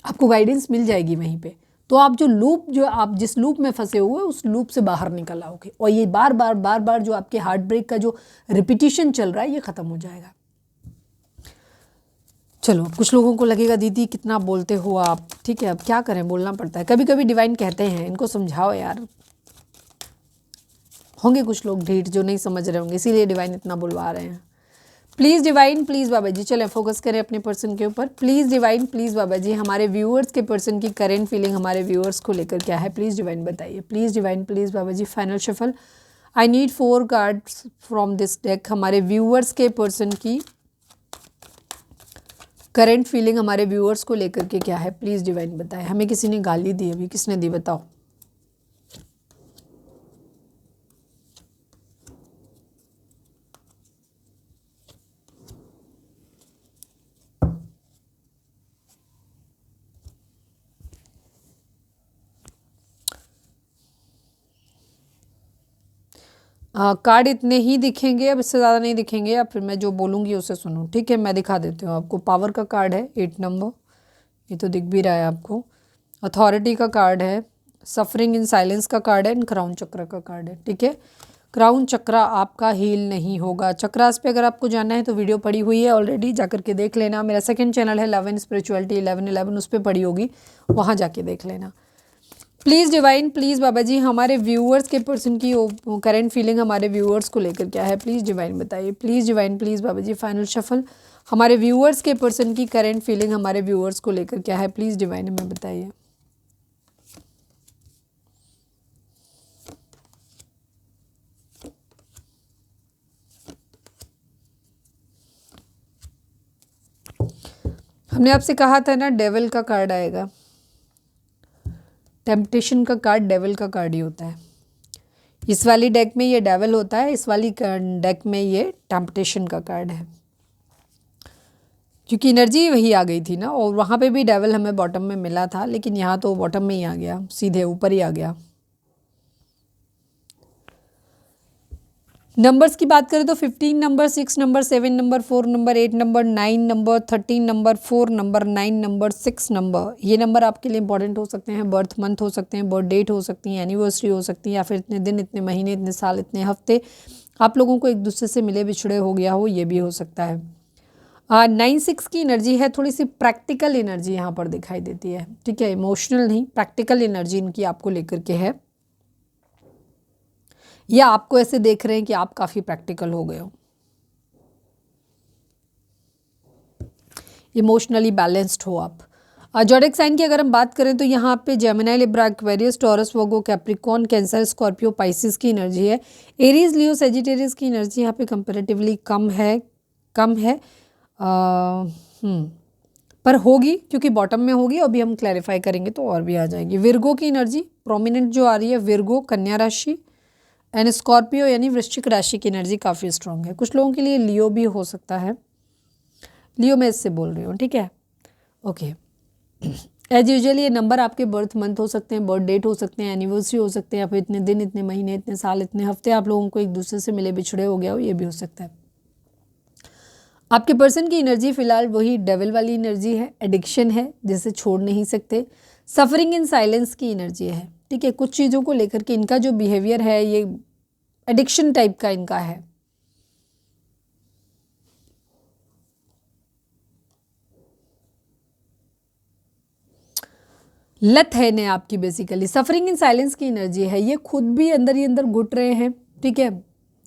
आपको गाइडेंस मिल जाएगी वहीं पे। तो आप जो आप जिस लूप में फंसे हुए उस लूप से बाहर निकल आओगे, और ये बार बार जो आपके हार्ट ब्रेक का जो रिपीटिशन चल रहा है ये ख़त्म हो जाएगा। चलो, कुछ लोगों को लगेगा दीदी कितना बोलते हो आप, ठीक है, अब क्या करें, बोलना पड़ता है कभी कभी। डिवाइन कहते हैं इनको समझाओ यार। होंगे कुछ लोग ढीठ जो नहीं समझ रहे होंगे, इसीलिए डिवाइन इतना बुलवा रहे हैं। प्लीज़ डिवाइन, प्लीज़ बाबा जी, चलें फोकस करें अपने पर्सन के ऊपर। प्लीज़ डिवाइन, प्लीज़ बाबा जी, हमारे व्यूअर्स के पर्सन की करेंट फीलिंग हमारे व्यूअर्स को लेकर क्या है, प्लीज़ डिवाइन बताइए। प्लीज़ डिवाइन, प्लीज़ बाबा जी, final shuffle. I need 4 cards from this deck. हमारे व्यूअर्स के पर्सन की करेंट फीलिंग हमारे व्यूअर्स को लेकर के क्या है, प्लीज़ डिवाइन बताएं। हमें किसी ने गाली दी, अभी किसने दी बताओ। कार्ड इतने ही दिखेंगे, अब इससे ज़्यादा नहीं दिखेंगे, या फिर मैं जो बोलूँगी उसे सुनो, ठीक है। मैं दिखा देती हूँ आपको। पावर का कार्ड है 8 नंबर, ये तो दिख भी रहा है आपको। अथॉरिटी का कार्ड है, सफरिंग इन साइलेंस का कार्ड है, एंड क्राउन चक्र का कार्ड है, ठीक है। क्राउन चक्रा आपका हील नहीं होगा। चक्रास पे अगर आपको जानना है तो वीडियो पड़ी हुई है ऑलरेडी, जाकर के देख लेना। मेरा सेकंड चैनल है लव एंड स्पिरिचुअलिटी 1111, उस पर पड़ी होगी, वहाँ जाके देख लेना। प्लीज़ डिवाइन, प्लीज़ बाबा जी, हमारे व्यूअर्स के पर्सन की करंट फीलिंग हमारे व्यूअर्स को लेकर क्या है, प्लीज़ डिवाइन बताइए। प्लीज़ डिवाइन, प्लीज़ बाबा जी, फाइनल शफल। हमारे व्यूअर्स के पर्सन की करंट फीलिंग हमारे व्यूअर्स को लेकर क्या है, प्लीज़ डिवाइन हमें बताइए। हमने आपसे कहा था ना डेविल का कार्ड आएगा। टेम्पटेशन का कार्ड डेविल का कार्ड ही होता है। इस वाली डेक में ये डेविल होता है, इस वाली डेक में ये टेम्पटेशन का कार्ड है, क्योंकि एनर्जी वही आ गई थी ना। और वहाँ पे भी डेविल हमें बॉटम में मिला था, लेकिन यहाँ तो बॉटम में ही आ गया, सीधे ऊपर ही आ गया। नंबर्स की बात करें तो 15 number, 6 number, 7 number, 4 number, 8 number, 9 number, 13 number, 4 number, 9 number, 6 number, ये नंबर आपके लिए इंपॉर्टेंट हो सकते हैं। बर्थ मंथ हो सकते हैं, बर्थ डेट हो सकती है, एनिवर्सरी हो सकती है, या फिर इतने दिन, इतने महीने, इतने साल, इतने हफ्ते आप लोगों को एक दूसरे से मिले बिछड़े हो गया हो, ये भी हो सकता है। 9-6 की एनर्जी है, थोड़ी सी प्रैक्टिकल एनर्जी यहाँ पर दिखाई देती है, ठीक है, इमोशनल नहीं, प्रैक्टिकल एनर्जी इनकी आपको लेकर के है, या आपको ऐसे देख रहे हैं कि आप काफ़ी प्रैक्टिकल हो गए हो, इमोशनली बैलेंस्ड हो आप। ज़ोडिएक साइन की अगर हम बात करें तो यहाँ पे जेमिनी, लिब्रा, एक्वेरियस, टॉरस, वर्गो, कैप्रिकॉर्न, कैंसर, स्कॉर्पियो, पाइसिस की एनर्जी है। एरीज, लियो, सेजिटेरियस की एनर्जी यहाँ पे कंपैरेटिवली कम है। पर होगी, क्योंकि बॉटम में होगी, अभी हम क्लैरिफाई करेंगे तो और भी आ जाएगी। विर्गो की एनर्जी प्रोमिनेंट जो आ रही है, विर्गो, कन्या राशि एंड स्कॉर्पियो यानी वृश्चिक राशि की एनर्जी काफ़ी स्ट्रांग है। कुछ लोगों के लिए लियो भी हो सकता है, लियो मैं इससे बोल रही हूँ, ठीक है, ओके। एज यूजुअल ये नंबर आपके बर्थ मंथ हो सकते हैं, बर्थ डेट हो सकते हैं, एनिवर्सरी हो सकते हैं, या फिर इतने दिन, इतने महीने, इतने साल, इतने हफ्ते आप लोगों को एक दूसरे से मिले बिछड़े हो गया हो, ये भी हो सकता है। आपके पर्सन की एनर्जी फिलहाल वही डेविल वाली एनर्जी है, एडिक्शन है जिसे छोड़ नहीं सकते, सफरिंग इन साइलेंस की एनर्जी है, ठीक है। कुछ चीज़ों को लेकर के इनका जो बिहेवियर है ये एडिक्शन टाइप का इनका है। लत है ने आपकी, बेसिकली सफरिंग इन साइलेंस की एनर्जी है, ये खुद भी अंदर ही अंदर घुट रहे हैं, ठीक है,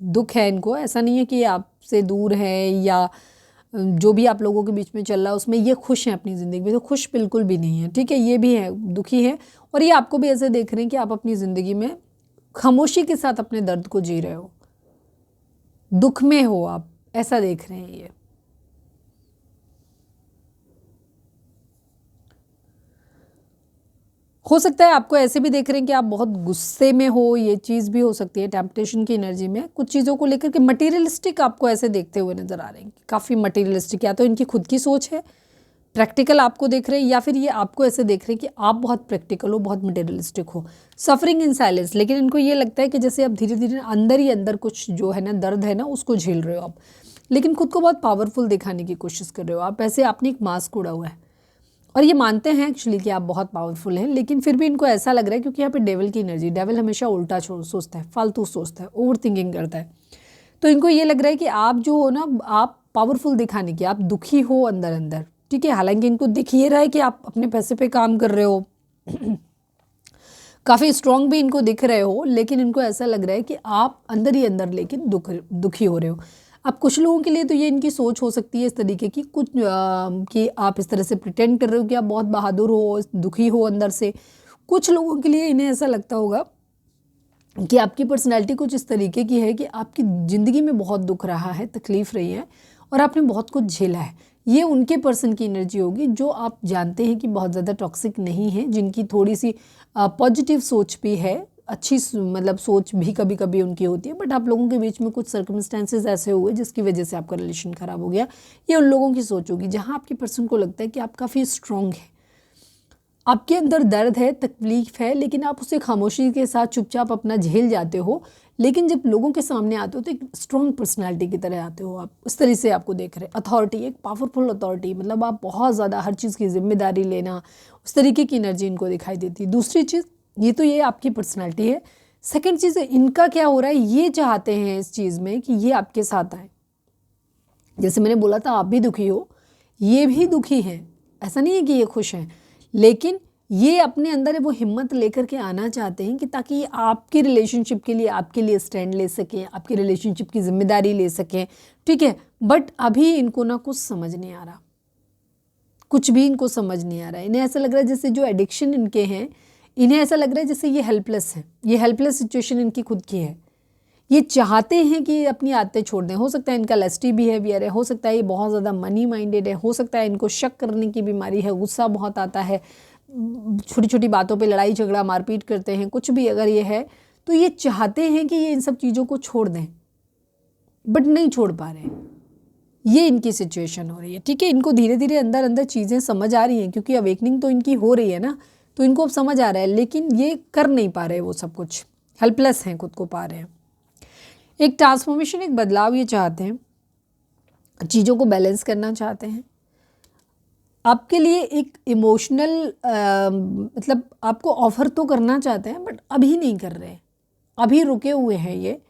दुख है इनको, ऐसा नहीं है कि ये आपसे दूर है या जो भी आप लोगों के बीच में चल रहा है उसमें ये खुश हैं अपनी ज़िंदगी में, तो खुश बिल्कुल भी नहीं है, ठीक है, ये भी है, दुखी है। और ये आपको भी ऐसे देख रहे हैं कि आप अपनी ज़िंदगी में खामोशी के साथ अपने दर्द को जी रहे हो, दुख में हो आप, ऐसा देख रहे हैं ये। हो सकता है आपको ऐसे भी देख रहे हैं कि आप बहुत गुस्से में हो, ये चीज़ भी हो सकती है। टेम्पटेशन की एनर्जी में कुछ चीज़ों को लेकर के मटेरियलिस्टिक आपको ऐसे देखते हुए नज़र आ रहे हैं, काफ़ी मटेरियलिस्टिक, या तो इनकी खुद की सोच है, प्रैक्टिकल आपको देख रहे हैं, या फिर ये आपको ऐसे देख रहे हैं कि आप बहुत प्रैक्टिकल हो, बहुत मटेरियलिस्टिक हो। सफरिंग इन साइलेंस, लेकिन इनको ये लगता है कि जैसे आप धीरे धीरे अंदर ही अंदर कुछ जो है ना दर्द है ना उसको झेल रहे हो आप, लेकिन खुद को बहुत पावरफुल दिखाने की कोशिश कर रहे हो आप, ऐसे आपने एक मास्क उड़ा हुआ है और ये मानते हैं एक्चुअली कि आप बहुत पावरफुल हैं, लेकिन फिर भी इनको ऐसा लग रहा है, क्योंकि यहाँ पे डेविल की एनर्जी, डेविल हमेशा उल्टा सोचता है, फालतू सोचता है, ओवर थिंकिंग करता है, तो इनको ये लग रहा है कि आप जो हो ना, आप पावरफुल दिखाने की, आप दुखी हो अंदर अंदर, ठीक है। हालांकि इनको दिख ये रहा है कि आप अपने पैसे पे काम कर रहे हो काफ़ी स्ट्रांग भी इनको दिख रहे हो, लेकिन इनको ऐसा लग रहा है कि आप अंदर ही अंदर लेकिन दुखी हो रहे हो। अब कुछ लोगों के लिए तो ये इनकी सोच हो सकती है इस तरीके की, कुछ कि आप इस तरह से प्रिटेंड कर रहे हो कि आप बहुत बहादुर हो, दुखी हो अंदर से। कुछ लोगों के लिए इन्हें ऐसा लगता होगा कि आपकी पर्सनैलिटी कुछ इस तरीके की है कि आपकी ज़िंदगी में बहुत दुख रहा है, तकलीफ़ रही है और आपने बहुत कुछ झेला है। ये उनके पर्सन की एनर्जी होगी जो आप जानते हैं कि बहुत ज़्यादा टॉक्सिक नहीं है, जिनकी थोड़ी सी पॉजिटिव सोच भी है, अच्छी मतलब सोच भी कभी कभी उनकी होती है, बट आप लोगों के बीच में कुछ सर्कमस्टेंसेज ऐसे हुए जिसकी वजह से आपका रिलेशन ख़राब हो गया। ये उन लोगों की सोच होगी जहाँ आपके पर्सन को लगता है कि आप काफ़ी स्ट्रॉन्ग है, आपके अंदर दर्द है, तकलीफ है, लेकिन आप उसे खामोशी के साथ चुपचाप अपना झेल जाते हो, लेकिन जब लोगों के सामने आते हो तो एक स्ट्रॉन्ग पर्सनालिटी की तरह आते हो आप, उस तरह से आपको देख रहे हैं। अथॉरिटी, एक पावरफुल अथॉरिटी, मतलब आप बहुत ज़्यादा हर चीज़ की जिम्मेदारी लेना, उस तरीके की एनर्जी इनको दिखाई देती है। दूसरी चीज़, ये तो ये आपकी पर्सनैलिटी है। सेकेंड चीज़, इनका क्या हो रहा है, ये चाहते हैं इस चीज़ में कि ये आपके साथ आए। जैसे मैंने बोला था आप भी दुखी हो, ये भी दुखी हैं, ऐसा नहीं है कि ये खुश हैं, लेकिन ये अपने अंदर वो हिम्मत लेकर के आना चाहते हैं कि ताकि आपके रिलेशनशिप के लिए, आपके लिए स्टैंड ले सकें, आपके रिलेशनशिप की जिम्मेदारी ले सकें, ठीक है। बट अभी इनको ना कुछ समझ नहीं आ रहा, कुछ भी इनको समझ नहीं आ रहा है। इन्हें ऐसा लग रहा है जैसे जो एडिक्शन इनके हैं, इन्हें ऐसा लग रहा है जैसे ये हेल्पलेस है, ये हेल्पलेस सिचुएशन इनकी खुद की है। ये चाहते हैं कि अपनी आदतें छोड़ दें। हो सकता है इनका लस्टी बिहेवियर है, हो सकता है ये बहुत ज़्यादा मनी माइंडेड है, हो सकता है इनको शक करने की बीमारी है, गुस्सा बहुत आता है, छोटी छोटी बातों पे लड़ाई झगड़ा मारपीट करते हैं, कुछ भी अगर ये है तो ये चाहते हैं कि ये इन सब चीज़ों को छोड़ दें, बट नहीं छोड़ पा रहे हैं। ये इनकी सिचुएशन हो रही है, ठीक है। इनको धीरे धीरे अंदर अंदर चीज़ें समझ आ रही हैं, क्योंकि अवेकनिंग तो इनकी हो रही है ना, तो इनको अब समझ आ रहा है, लेकिन ये कर नहीं पा रहे, वो सब कुछ हेल्पलेस हैं, खुद को पा रहे हैं। एक ट्रांसफॉर्मेशन, एक बदलाव ये चाहते हैं, चीज़ों को बैलेंस करना चाहते हैं। आपके लिए एक इमोशनल मतलब आपको ऑफर तो करना चाहते हैं बट अभी नहीं कर रहे हैं, अभी रुके हुए हैं ये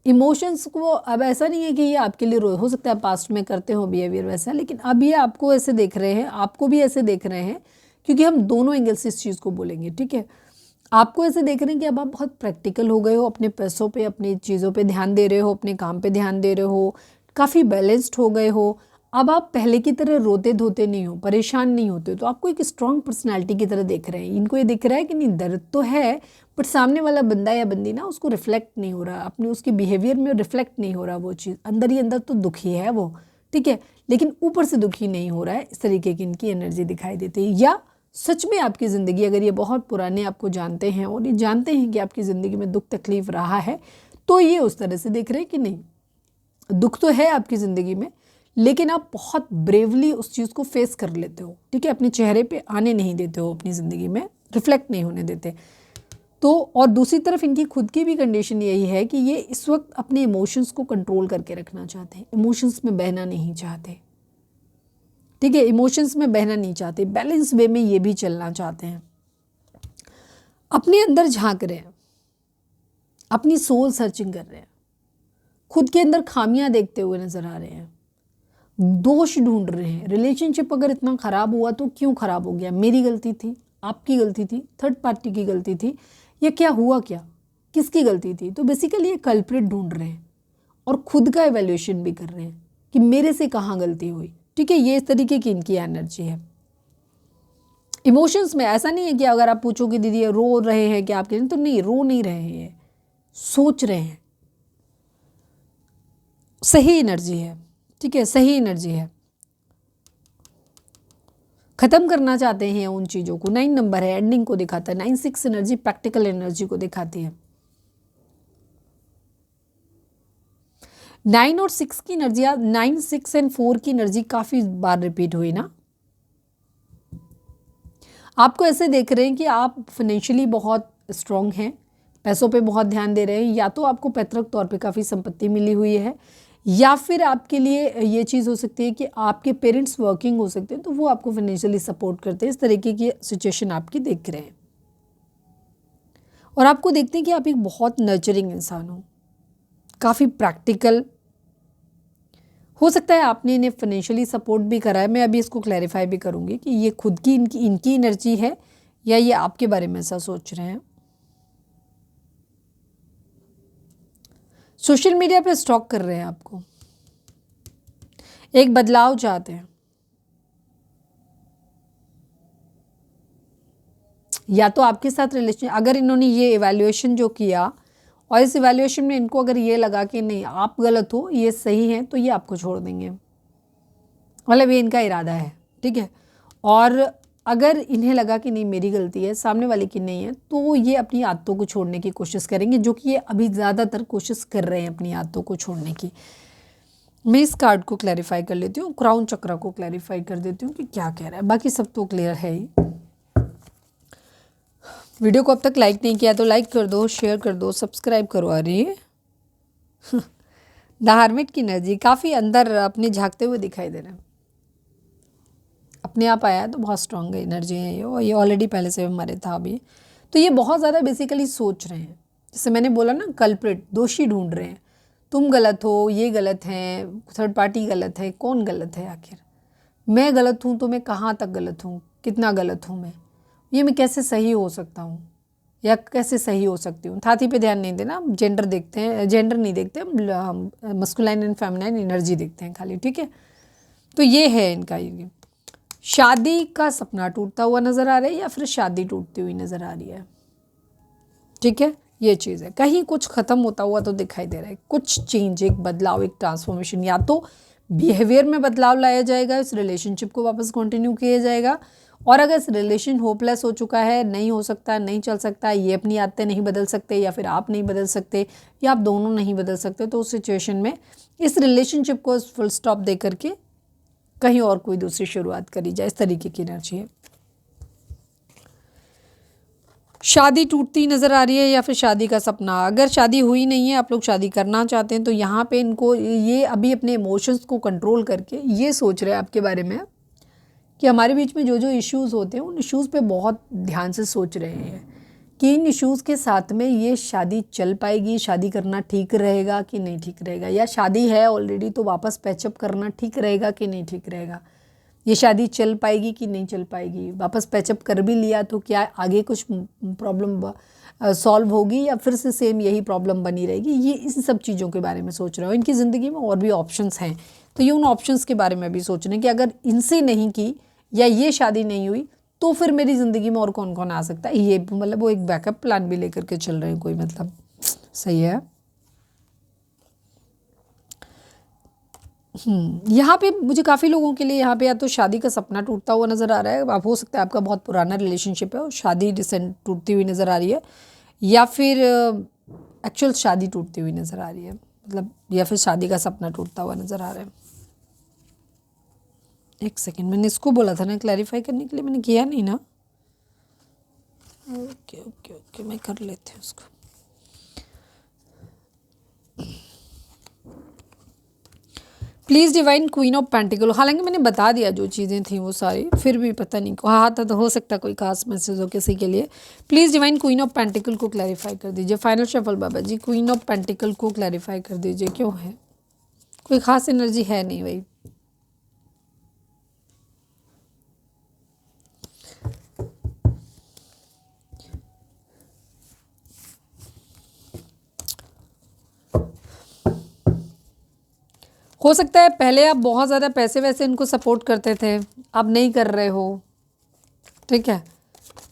इमोशंस को। अब ऐसा नहीं है कि ये आपके लिए हो सकता है पास्ट में करते हो बिहेवियर वैसा, लेकिन अब ये आपको ऐसे देख रहे हैं, आपको भी ऐसे देख रहे हैं, क्योंकि हम दोनों एंगल से इस चीज़ को बोलेंगे, ठीक है। आपको ऐसे देख रहे हैं कि अब आप बहुत प्रैक्टिकल हो गए हो, अपने पैसों पे, अपनी चीज़ों पे ध्यान दे रहे हो, अपने काम पे ध्यान दे रहे हो, काफ़ी बैलेंस्ड हो गए हो। अब आप पहले की तरह रोते धोते नहीं हो, परेशान नहीं होते, तो आपको एक स्ट्रॉन्ग पर्सनालिटी की तरह देख रहे हैं। इनको ये दिख रहा है कि नहीं, दर्द तो है बट सामने वाला बंदा या बंदी ना उसको रिफ्लेक्ट नहीं हो रहा, अपने उसके बिहेवियर में रिफ्लेक्ट नहीं हो रहा वो चीज़, अंदर ही अंदर तो दुखी है वो, ठीक है, लेकिन ऊपर से दुखी नहीं हो रहा है। इस तरीके की इनकी एनर्जी दिखाई देती है। या सच में आपकी ज़िंदगी, अगर ये बहुत पुराने आपको जानते हैं और ये जानते हैं कि आपकी ज़िंदगी में दुख तकलीफ रहा है, तो ये उस तरह से देख रहे हैं कि नहीं, दुख तो है आपकी ज़िंदगी में, लेकिन आप बहुत ब्रेवली उस चीज़ को फेस कर लेते हो, ठीक है, अपने चेहरे पे आने नहीं देते हो, अपनी ज़िंदगी में रिफ्लेक्ट नहीं होने देते। तो और दूसरी तरफ इनकी खुद की भी कंडीशन यही है कि ये इस वक्त अपने इमोशंस को कंट्रोल करके रखना चाहते हैं, इमोशंस में बहना नहीं चाहते, ठीक है, इमोशंस में बहना नहीं चाहते, बैलेंस वे में ये भी चलना चाहते हैं। अपने अंदर झांक रहे हैं, अपनी सोल सर्चिंग कर रहे हैं, खुद के अंदर खामियां देखते हुए नजर आ रहे हैं, दोष ढूंढ रहे हैं। रिलेशनशिप अगर इतना ख़राब हुआ तो क्यों ख़राब हो गया, मेरी गलती थी, आपकी गलती थी, थर्ड पार्टी की गलती थी, या क्या हुआ, क्या किसकी गलती थी। तो बेसिकली ये कल्प्रिट ढूंढ रहे हैं और खुद का एवेल्यूएशन भी कर रहे हैं कि मेरे से कहाँ गलती हुई, ठीक है। ये इस तरीके की इनकी एनर्जी है। इमोशंस में ऐसा नहीं है कि अगर आप पूछो कि दीदी रो रहे हैं क्या आपके, तो नहीं, रो नहीं रहे हैं, सोच रहे हैं। सही एनर्जी है, ठीक है, सही एनर्जी है। खत्म करना चाहते हैं उन चीज़ों को। 9 नंबर है, एंडिंग को दिखाता है। 9-6 एनर्जी प्रैक्टिकल एनर्जी को दिखाती है। 9 और 6 की एनर्जी, 9, 6 एंड 4 की एनर्जी काफ़ी बार रिपीट हुई ना। आपको ऐसे देख रहे हैं कि आप फाइनेंशियली बहुत स्ट्रांग हैं, पैसों पे बहुत ध्यान दे रहे हैं, या तो आपको पैतृक तौर पे काफ़ी संपत्ति मिली हुई है, या फिर आपके लिए ये चीज़ हो सकती है कि आपके पेरेंट्स वर्किंग हो सकते हैं, तो वो आपको फाइनेंशियली सपोर्ट करते हैं। इस तरीके की सिचुएशन आपकी देख रहे हैं। और आपको देखते हैं कि आप एक बहुत नर्चरिंग इंसान हो, काफ़ी प्रैक्टिकल। हो सकता है आपने इन्हें फाइनेंशियली सपोर्ट भी करा है। मैं अभी इसको क्लैरिफाई भी करूँगी कि ये खुद की इनकी एनर्जी है या ये आपके बारे में ऐसा सोच रहे हैं। सोशल मीडिया पे स्टॉक कर रहे हैं आपको, एक बदलाव चाहते हैं, या तो आपके साथ रिलेशन, अगर इन्होंने ये इवैल्यूएशन जो किया और इस इवैल्यूएशन में इनको अगर ये लगा कि नहीं आप गलत हो, ये सही है, तो ये आपको छोड़ देंगे, मतलब ये इनका इरादा है, ठीक है। और अगर इन्हें लगा कि नहीं मेरी गलती है, सामने वाले की नहीं है, तो ये अपनी आदतों को छोड़ने की कोशिश करेंगे, जो कि ये अभी ज़्यादातर कोशिश कर रहे हैं अपनी आदतों को छोड़ने की। मैं इस कार्ड को क्लैरिफाई कर लेती हूँ, क्राउन चक्रा को क्लैरिफाई कर देती हूँ कि क्या कह रहा है। बाकी सब तो क्लियर है ही। वीडियो को अब तक लाइक नहीं किया तो लाइक कर दो, शेयर कर दो, सब्सक्राइब करो। आ रही है द हर्मिट की एनर्जी काफ़ी अंदर अपने झांकते हुए दिखाई दे रहे हैं। अपने आप आया है तो बहुत स्ट्रांग एनर्जी है ये, और ये ऑलरेडी पहले से हमारे था अभी। तो ये बहुत ज़्यादा बेसिकली सोच रहे हैं, जैसे मैंने बोला ना, कल्प्रिट, दोषी ढूंढ रहे हैं। तुम गलत हो, ये गलत हैं, थर्ड पार्टी गलत है, कौन गलत है आखिर, मैं गलत हूँ तो मैं कहाँ तक गलत हूँ, कितना गलत हूँ मैं कैसे सही हो सकता हूँ या कैसे सही हो सकती हूँ। थाती पे ध्यान नहीं देना, हम जेंडर देखते हैं, जेंडर नहीं देखते हम, मस्कुलाइन एंड फेमिनाइन एनर्जी देखते हैं खाली, ठीक है। तो ये है इनका, ये शादी का सपना टूटता हुआ नज़र आ रहा है या फिर शादी टूटती हुई नज़र आ रही है, ठीक है। ये चीज़ है, कहीं कुछ ख़त्म होता हुआ तो दिखाई दे रहा है, कुछ चेंज, एक बदलाव, एक ट्रांसफॉर्मेशन। या तो बिहेवियर में बदलाव लाया जाएगा, इस रिलेशनशिप को वापस कंटिन्यू किया जाएगा, और अगर इस रिलेशन होपलेस हो चुका है, नहीं हो सकता, नहीं चल सकता, ये अपनी आदतें नहीं बदल सकते, या फिर आप नहीं बदल सकते, या आप दोनों नहीं बदल सकते, तो उस सिचुएशन में इस रिलेशनशिप को फुल स्टॉप दे करके कहीं और कोई दूसरी शुरुआत करी जाए। इस तरीके की एनर्जी है। शादी टूटती नज़र आ रही है या फिर शादी का सपना। अगर शादी हुई नहीं है, आप लोग शादी करना चाहते हैं, तो यहाँ पे इनको ये अभी अपने इमोशंस को कंट्रोल करके ये सोच रहे हैं आपके बारे में कि हमारे बीच में जो जो इश्यूज़ होते हैं उन इश्यूज़ पे बहुत ध्यान से सोच रहे हैं कि इन इश्यूज़ के साथ में ये शादी चल पाएगी, शादी करना ठीक रहेगा कि नहीं ठीक रहेगा, या शादी है ऑलरेडी तो वापस पैचअप करना ठीक रहेगा कि नहीं ठीक रहेगा, ये शादी चल पाएगी कि नहीं चल पाएगी, वापस पैचअप कर भी लिया तो क्या आगे कुछ प्रॉब्लम सॉल्व होगी या फिर से सेम यही प्रॉब्लम बनी रहेगी। ये इन सब चीज़ों के बारे में सोच रहे हो। इनकी ज़िंदगी में और भी ऑप्शंस हैं, तो ये उन ऑप्शंस के बारे में भी सोच रहे हैं कि अगर इनसे नहीं की या ये शादी नहीं हुई तो फिर मेरी ज़िंदगी में और कौन कौन आ सकता है। ये मतलब वो एक बैकअप प्लान भी लेकर के चल रहे हैं कोई, मतलब सही है। यहाँ पे मुझे काफ़ी लोगों के लिए यहाँ पे या तो शादी का सपना टूटता हुआ नज़र आ रहा है, आप हो सकता है आपका बहुत पुराना रिलेशनशिप है और शादी रिसेंट टूटती हुई नज़र आ रही है, या फिर एक्चुअल शादी टूटती हुई नज़र आ रही है, मतलब या फिर शादी का सपना टूटता हुआ नज़र आ रहा है। एक सेकेंड, मैंने इसको बोला था ना क्लैरिफाई करने के लिए, मैंने किया नहीं ना। ओके ओके ओके, मैं कर लेती हूँ उसको। Please divine queen of pentacle. हालांकि मैंने बता दिया जो चीज़ें थी वो सारी, फिर भी पता नहीं हाँ था, तो हो सकता कोई खास मैसेज हो किसी के लिए। Please divine queen of pentacle को क्लैरिफाई कर दीजिए। फाइनल शफल बाबा जी, क्वीन ऑफ पेंटिकल को क्लैरिफाई कर दीजिए, क्यों है कोई खास एनर्जी है नहीं भाई। हो सकता है पहले आप बहुत ज़्यादा पैसे वैसे इनको सपोर्ट करते थे, अब नहीं कर रहे हो, ठीक है।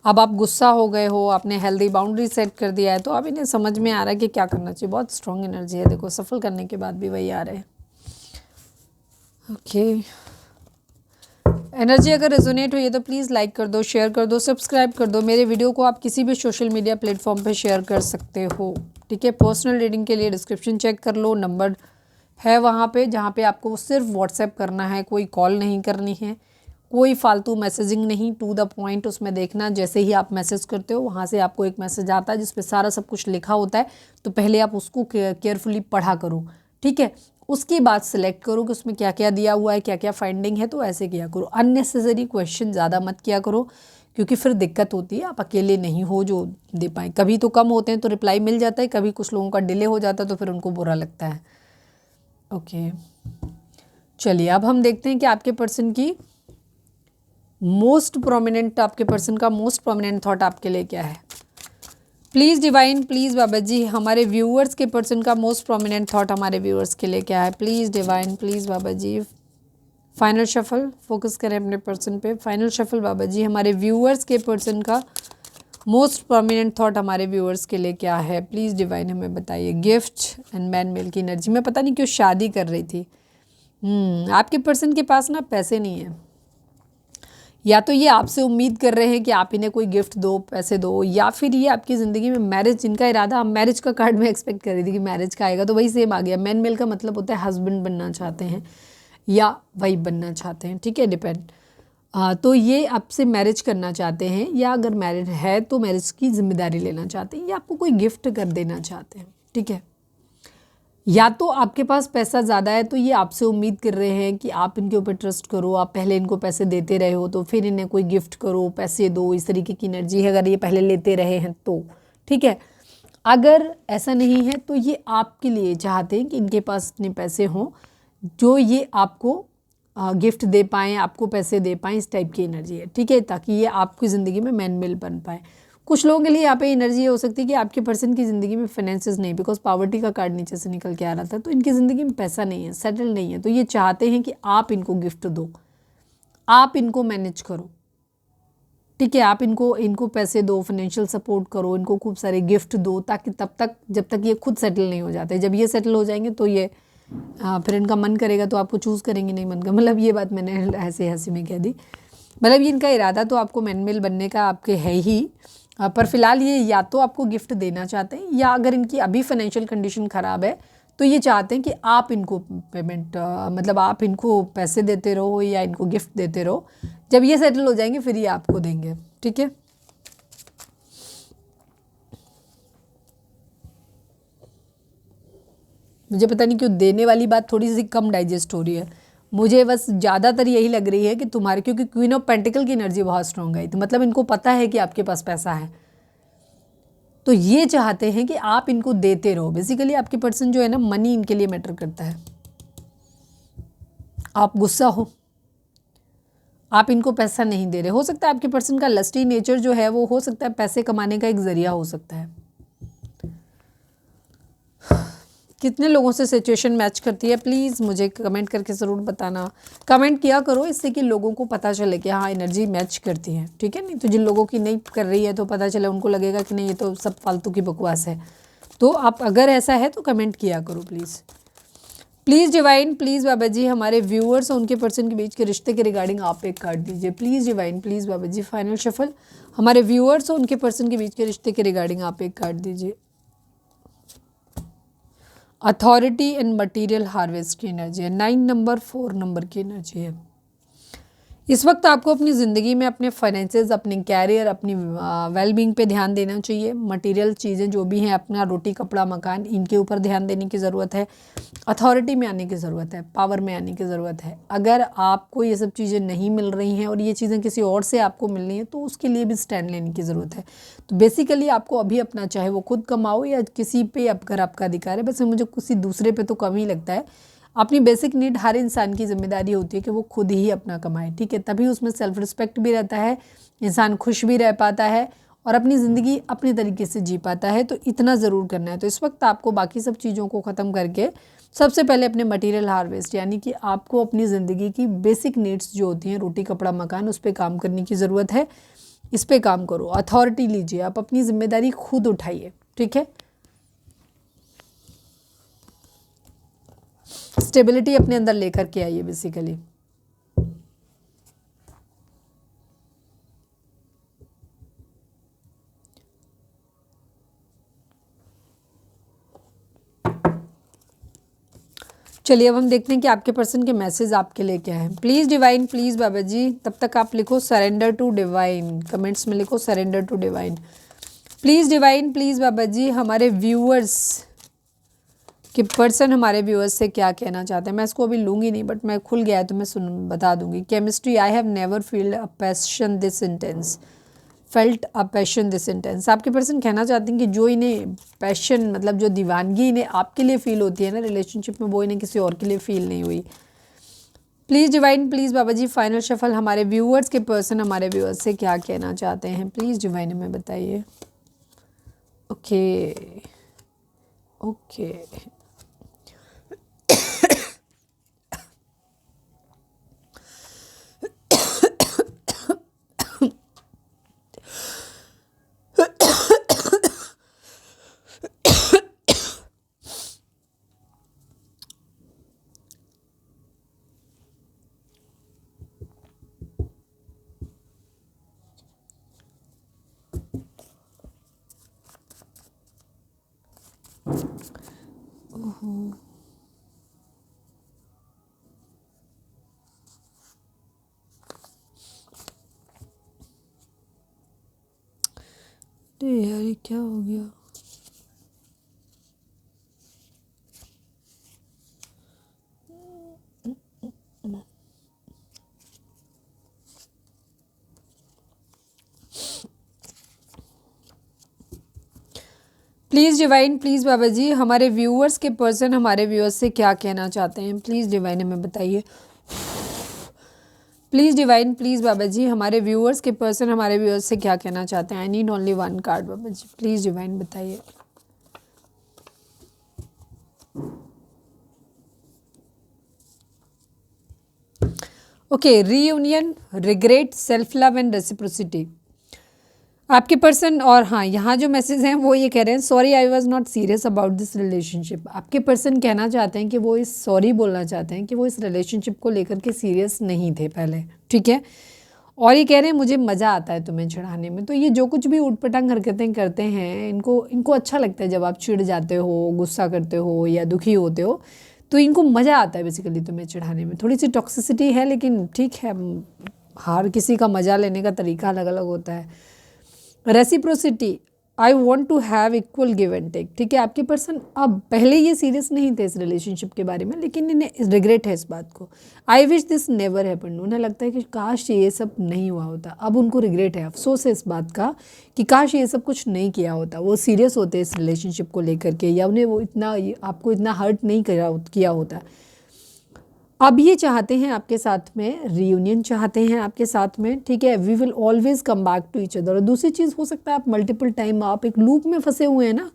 अब आप गुस्सा हो गए हो, आपने हेल्दी बाउंड्री सेट कर दिया है, तो अब इन्हें समझ में आ रहा है कि क्या करना चाहिए। बहुत स्ट्रॉन्ग एनर्जी है, देखो सफल करने के बाद भी वही आ रहे हैं। ओके, एनर्जी अगर रेजोनेट हुई है तो प्लीज़ लाइक कर दो, शेयर कर दो, सब्सक्राइब कर दो। मेरे वीडियो को आप किसी भी सोशल मीडिया प्लेटफॉर्म पे शेयर कर सकते हो, ठीक है। पर्सनल रीडिंग के लिए डिस्क्रिप्शन चेक कर लो, नंबर है वहाँ पे जहाँ पे आपको सिर्फ व्हाट्सएप करना है, कोई कॉल नहीं करनी है, कोई फालतू मैसेजिंग नहीं, टू द पॉइंट उसमें देखना। जैसे ही आप मैसेज करते हो वहाँ से आपको एक मैसेज आता है जिसपे सारा सब कुछ लिखा होता है, तो पहले आप उसको केयरफुली पढ़ा करो, ठीक है। उसके बाद सिलेक्ट करो कि उसमें क्या क्या दिया हुआ है, क्या क्या फाइंडिंग है, तो ऐसे किया करो। अननेसेसरी क्वेश्चन ज़्यादा मत किया करो, क्योंकि फिर दिक्कत होती है। आप अकेले नहीं हो जो दे पाएँ, कभी तो कम होते हैं तो रिप्लाई मिल जाता है, कभी कुछ लोगों का डिले हो जाता है तो फिर उनको बुरा लगता है। ओके चलिए, अब हम देखते हैं कि आपके पर्सन की मोस्ट प्रोमिनेंट, आपके पर्सन का मोस्ट प्रोमिनेंट थॉट आपके लिए क्या है। प्लीज़ डिवाइन, प्लीज़ बाबा जी, हमारे व्यूअर्स के पर्सन का मोस्ट प्रोमिनेंट थॉट हमारे व्यूअर्स के लिए क्या है। प्लीज़ डिवाइन, प्लीज़ बाबा जी। फाइनल शफल, फोकस करें अपने पर्सन पे। फाइनल शफल बाबा जी, हमारे व्यूअर्स के पर्सन का मोस्ट प्रोमिनेंट थॉट हमारे व्यूअर्स के लिए क्या है। प्लीज़ डिवाइन हमें बताइए। गिफ्ट एंड मैन मेल की एनर्जी। मैं पता नहीं क्यों शादी कर रही थी। आपके पर्सन के पास ना पैसे नहीं है, या तो ये आपसे उम्मीद कर रहे हैं कि आप इन्हें कोई गिफ्ट दो, पैसे दो, या फिर ये आपकी ज़िंदगी में मैरिज, जिनका इरादा, मैरिज का कार्ड में एक्सपेक्ट कर रही थी कि मैरिज का आएगा, तो वही सेम आ गया। मैन मेल का मतलब होता है हस्बैंड बनना चाहते हैं या वाइफ बनना चाहते हैं, ठीक है, डिपेंड। तो ये आपसे मैरिज करना चाहते हैं, या अगर मैरिज है तो मैरिज की जिम्मेदारी लेना चाहते हैं, या आपको कोई गिफ्ट कर देना चाहते हैं, ठीक है। या तो आपके पास पैसा ज़्यादा है तो ये आपसे उम्मीद कर रहे हैं कि आप इनके ऊपर ट्रस्ट करो, आप पहले इनको पैसे देते रहे हो तो फिर इन्हें कोई गिफ्ट करो, पैसे दो, इस तरीके की एनर्जी है अगर ये पहले लेते रहे हैं तो, ठीक है। अगर ऐसा नहीं है तो ये आपके लिए चाहते हैं कि इनके पास इतने पैसे हों जो ये आपको गिफ्ट दे पाएँ, आपको पैसे दे पाएँ, इस टाइप की एनर्जी है, ठीक है, ताकि ये आपकी ज़िंदगी में मैन मेल बन पाए। कुछ लोगों के लिए यहाँ पे एनर्जी हो सकती है कि आपके पर्सन की ज़िंदगी में फाइनेंसेस नहीं, बिकॉज पावर्टी का कार्ड नीचे से निकल के आ रहा था, तो इनकी ज़िंदगी में पैसा नहीं है, सेटल नहीं है, तो ये चाहते हैं कि आप इनको गिफ्ट दो, आप इनको मैनेज करो, ठीक है, आप इनको पैसे दो, फाइनेंशियल सपोर्ट करो, इनको खूब सारे गिफ्ट दो, ताकि तब तक जब तक ये खुद सेटल नहीं हो जाते। जब ये सेटल हो जाएंगे तो ये फिर इनका मन करेगा तो आपको चूज़ करेंगे, नहीं मन का, मतलब ये बात मैंने ऐसे हंसी में कह दी। मतलब ये इनका इरादा तो आपको मैन मेल बनने का आपके है ही, पर फिलहाल ये या तो आपको गिफ्ट देना चाहते हैं, या अगर इनकी अभी फाइनेंशियल कंडीशन ख़राब है तो ये चाहते हैं कि आप इनको पेमेंट, मतलब आप इनको पैसे देते रहो या इनको गिफ्ट देते रहो। जब ये सेटल हो जाएंगे फिर ये आपको देंगे, ठीक है। मुझे पता नहीं क्यों देने वाली बात थोड़ी सी कम डाइजेस्ट हो रही है, मुझे बस ज़्यादातर यही लग रही है कि तुम्हारे, क्योंकि क्वीन ऑफ पेंटिकल की एनर्जी बहुत स्ट्रॉन्ग है, तो मतलब इनको पता है कि आपके पास पैसा है, तो ये चाहते हैं कि आप इनको देते रहो। बेसिकली आपके पर्सन जो है ना, मनी इनके लिए मैटर करता है। आप गुस्सा हो, आप इनको पैसा नहीं दे रहे, हो सकता है आपके पर्सन का लस्टी नेचर जो है वो हो सकता है पैसे कमाने का एक ज़रिया हो सकता है। कितने लोगों से सिचुएशन मैच करती है प्लीज़ मुझे कमेंट करके ज़रूर बताना। कमेंट किया करो इससे कि लोगों को पता चले कि हाँ एनर्जी मैच करती है, ठीक है। नहीं तो जिन लोगों की नहीं कर रही है तो पता चले उनको लगेगा कि नहीं ये तो सब फालतू की बकवास है। तो आप अगर ऐसा है तो कमेंट किया करो प्लीज़। प्लीज़ डिवाइन, प्लीज़ बाबा जी हमारे व्यूअर्स और उनके पर्सन के बीच के रिश्ते के रिगार्डिंग आप एक कार्ड दीजिए। प्लीज़ डिवाइन, प्लीज़ बाबा जी फाइनल शफल हमारे व्यूअर्स और उनके पर्सन के बीच के रिश्ते के रिगार्डिंग आप एक कार्ड दीजिए। अथॉरिटी एंड मटेरियल हार्वेस्ट की एनर्जी है, 9 नंबर 4 नंबर की एनर्जी है। इस वक्त आपको अपनी ज़िंदगी में अपने फाइनेंसेस, अपने कैरियर, अपनी वेलबींग पे ध्यान देना चाहिए। मटेरियल चीज़ें जो भी हैं, अपना रोटी कपड़ा मकान, इनके ऊपर ध्यान देने की ज़रूरत है। अथॉरिटी में आने की ज़रूरत है, पावर में आने की ज़रूरत है। अगर आपको ये सब चीज़ें नहीं मिल रही हैं और ये चीज़ें किसी और से आपको मिल रही हैं तो उसके लिए भी स्टैंड लेने की ज़रूरत है। तो बेसिकली आपको अभी अपना, चाहे वो खुद कमाओ या किसी पे अगर आपका अधिकार है, वैसे मुझे किसी दूसरे पे तो कम ही लगता है। अपनी बेसिक नीड हर इंसान की जिम्मेदारी होती है कि वो खुद ही अपना कमाए, ठीक है। तभी उसमें सेल्फ रिस्पेक्ट भी रहता है, इंसान खुश भी रह पाता है और अपनी ज़िंदगी अपने तरीके से जी पाता है। तो इतना ज़रूर करना है। तो इस वक्त आपको बाकी सब चीज़ों को ख़त्म करके सबसे पहले अपने मटेरियल हार्वेस्ट, यानी कि आपको अपनी ज़िंदगी की बेसिक नीड्स जो होती हैं, रोटी कपड़ा मकान, उस पर काम करने की ज़रूरत है। इस पर काम करो, अथॉरिटी लीजिए, आप अपनी जिम्मेदारी खुद उठाइए, ठीक है। स्टेबिलिटी अपने अंदर लेकर के आइए बेसिकली। चलिए अब हम देखते हैं कि आपके पर्सन के मैसेज आपके लिए क्या है। प्लीज़ डिवाइन, प्लीज़ बाबा जी, तब तक आप लिखो सरेंडर टू डिवाइन, कमेंट्स में लिखो surrender to divine. Please divine, please बाबा जी हमारे व्यूअर्स कि पर्सन हमारे व्यूअर्स से क्या कहना चाहते हैं। मैं इसको अभी लूँगी नहीं, बट मैं खुल गया है तो मैं बता दूँगी। Chemistry, I have never field a passion this intense, felt a passion this intense. आपके पर्सन कहना चाहते हैं कि जो इन्हें पैशन, मतलब जो दीवानगी इन्हें आपके लिए फील होती है ना रिलेशनशिप में, वो इन्हें किसी और के लिए फील नहीं हुई। प्लीज़ डिवाइन, प्लीज़ बाबा जी फाइनल शफल हमारे व्यूअर्स के पर्सन हमारे व्यूअर्स से क्या कहना चाहते हैं। प्लीज़ डिवाइन हमें बताइए। ओके ओके यार ये क्या हो गया। प्लीज़ डिवाइन, प्लीज़ बाबा जी हमारे व्यूअर्स के पर्सन हमारे व्यूअर्स से क्या कहना चाहते हैं। प्लीज़ डिवाइन हमें बताइए। प्लीज़ डिवाइन, प्लीज़ बाबा जी हमारे व्यूअर्स के पर्सन हमारे व्यूअर्स से क्या कहना चाहते हैं। I need only 1 card Baba ji, please divine बताइए। Okay, reunion, regret, self love and reciprocity आपके पर्सन। और हाँ, यहाँ जो मैसेज हैं वो ये कह रहे हैं, sorry I was not serious about this relationship. आपके पर्सन कहना चाहते हैं कि वो इस, सॉरी बोलना चाहते हैं कि वो इस रिलेशनशिप को लेकर के सीरियस नहीं थे पहले, ठीक है। और ये कह रहे हैं मुझे मज़ा आता है तुम्हें चिढ़ाने में। तो ये जो कुछ भी उटपटांग हरकतें करते हैं, इनको अच्छा लगता है जब आप चिढ़ जाते हो, गुस्सा करते हो या दुखी होते हो, तो इनको मज़ा आता है बेसिकली तुम्हें चिढ़ाने में। थोड़ी सी टॉक्सिसिटी है लेकिन ठीक है, हर किसी का मज़ा लेने का तरीका अलग अलग होता है। Reciprocity, I want to have equal give and take, ठीक है। आपके पर्सन अब पहले ये सीरियस नहीं थे इस रिलेशनशिप के बारे में, लेकिन इन्हें रिग्रेट है इस बात को। I wish this never happen, उन्हें लगता है कि काश ये सब नहीं हुआ होता। अब उनको रिग्रेट है, अफसोस है इस बात का कि काश ये सब कुछ नहीं किया होता, वो सीरियस होते इस रिलेशनशिप को लेकर के, या उन्हें वो इतना आपको इतना हर्ट नहीं किया होता। अब ये चाहते हैं आपके साथ में रीयूनियन चाहते हैं आपके साथ में, ठीक है। We will always come back to each other. और दूसरी चीज़ हो सकता है आप मल्टीपल टाइम आप एक लूप में फंसे हुए हैं ना,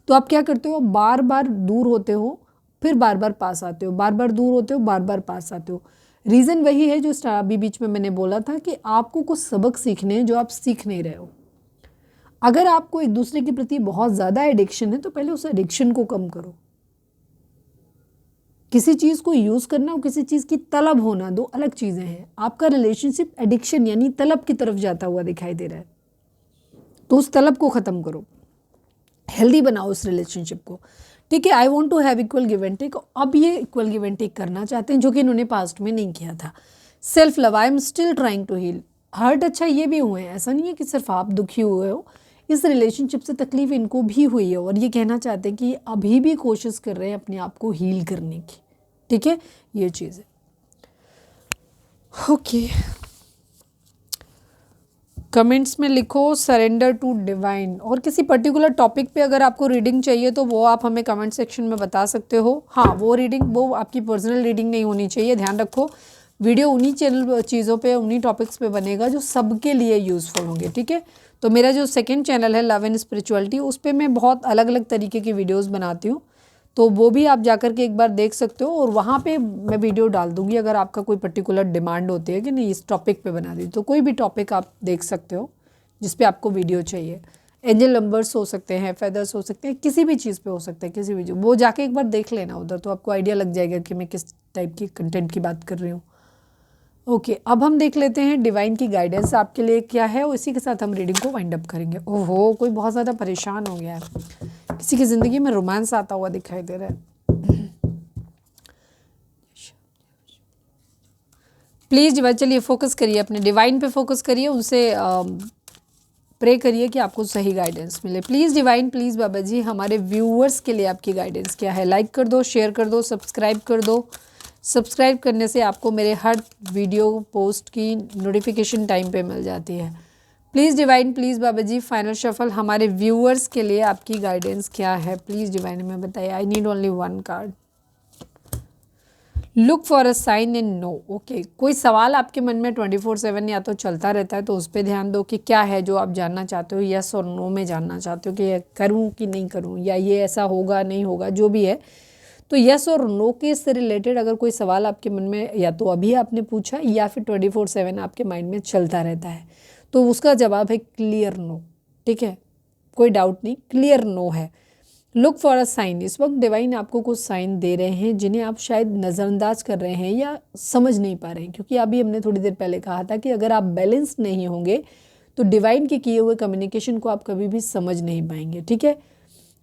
तो आप क्या करते हो, बार बार दूर होते हो फिर बार बार पास आते हो, बार बार दूर होते हो बार बार पास आते हो। रीज़न वही है जो अभी बीच में मैंने बोला था कि आपको कुछ सबक सीखने हैं जो आप सीख नहीं रहे हो। अगर आपको एक दूसरे के प्रति बहुत ज़्यादा एडिक्शन है तो पहले उस एडिक्शन को कम करो। किसी चीज़ को यूज़ करना और किसी चीज़ की तलब होना दो अलग चीज़ें हैं। आपका रिलेशनशिप एडिक्शन यानी तलब की तरफ जाता हुआ दिखाई दे रहा है, तो उस तलब को ख़त्म करो, हेल्दी बनाओ उस रिलेशनशिप को, ठीक है। I want to have equal give and take, अब ये इक्वल गिव एंड टेक करना चाहते हैं जो कि इन्होंने पास्ट में नहीं किया था। Self love, I am still trying to heal, hurt अच्छा ये भी हुए हैं, ऐसा नहीं है कि सिर्फ आप दुखी हुए हो, इस रिलेशनशिप से तकलीफ इनको भी हुई है और ये कहना चाहते हैं कि अभी भी कोशिश कर रहे हैं अपने आप को हील करने की, ठीक है। ये चीज़ है, ओके। कमेंट्स में लिखो सरेंडर टू डिवाइन, और किसी पर्टिकुलर टॉपिक पे अगर आपको रीडिंग चाहिए तो वो आप हमें कमेंट सेक्शन में बता सकते हो। हाँ, वो रीडिंग वो आपकी पर्सनल रीडिंग नहीं होनी चाहिए, ध्यान रखो। वीडियो उन्हीं चीज़ों पे उन्हीं टॉपिक्स पे बनेगा जो सबके लिए यूज़फुल होंगे, ठीक है। तो मेरा जो सेकंड चैनल है लव एंड स्पिरिचुअलिटी, उस पर मैं बहुत अलग अलग तरीके की वीडियोस बनाती हूँ, तो वो भी आप जाकर के एक बार देख सकते हो। और वहाँ पे मैं वीडियो डाल दूँगी अगर आपका कोई पर्टिकुलर डिमांड होती है कि नहीं इस टॉपिक पे बना दी, तो कोई भी टॉपिक आप देख सकते हो जिस पे आपको वीडियो चाहिए। एंजल नंबर्स हो सकते हैं, फेदर्स हो सकते हैं, किसी भी चीज़ पे हो सकता है, किसी भी वो जाके एक बार देख लेना उधर, तो आपको आइडिया लग जाएगा कि मैं किस टाइप की कंटेंट की बात कर रही हूँ। ओके, अब हम देख लेते हैं डिवाइन की गाइडेंस आपके लिए क्या है, और इसी के साथ हम रीडिंग को वाइंड अप करेंगे। ओहो, कोई बहुत ज़्यादा परेशान हो गया है, किसी की ज़िंदगी में रोमांस आता हुआ दिखाई दे रहा है। प्लीज़ डिवाइन, चलिए फोकस करिए, अपने डिवाइन पे फोकस करिए, उनसे प्रे करिए कि आपको सही गाइडेंस मिले। प्लीज़ डिवाइन, प्लीज़ बाबा जी, हमारे व्यूअर्स के लिए आपकी गाइडेंस क्या है। लाइक कर दो, शेयर कर दो, सब्सक्राइब कर दो। सब्सक्राइब करने से आपको मेरे हर वीडियो पोस्ट की नोटिफिकेशन टाइम पे मिल जाती है। प्लीज़ डिवाइन, प्लीज़ बाबा जी, फाइनल शफल हमारे व्यूअर्स के लिए आपकी गाइडेंस क्या है, प्लीज़ डिवाइन में बताइए। I need only one card. Look for a sign in no, okay. कोई सवाल आपके मन में 24/7 या तो चलता रहता है, तो उस पर ध्यान दो कि क्या है जो आप जानना चाहते हो, यस और नो में जानना चाहते हो कि ये करूँ कि नहीं करूँ, या ये ऐसा होगा नहीं होगा, जो भी है। तो यस और नो के से रिलेटेड अगर कोई सवाल आपके मन में या तो अभी आपने पूछा या फिर 24/7 आपके माइंड में चलता रहता है, तो उसका जवाब है क्लियर नो, ठीक है। कोई डाउट नहीं, क्लियर नो है। लुक फॉर अ साइन, इस वक्त डिवाइन आपको कुछ साइन दे रहे हैं जिन्हें आप शायद नज़रअंदाज कर रहे हैं या समझ नहीं पा रहे हैं, क्योंकि अभी हमने थोड़ी देर पहले कहा था कि अगर आप बैलेंस नहीं होंगे तो डिवाइन के किए हुए कम्युनिकेशन को आप कभी भी समझ नहीं पाएंगे, ठीक है।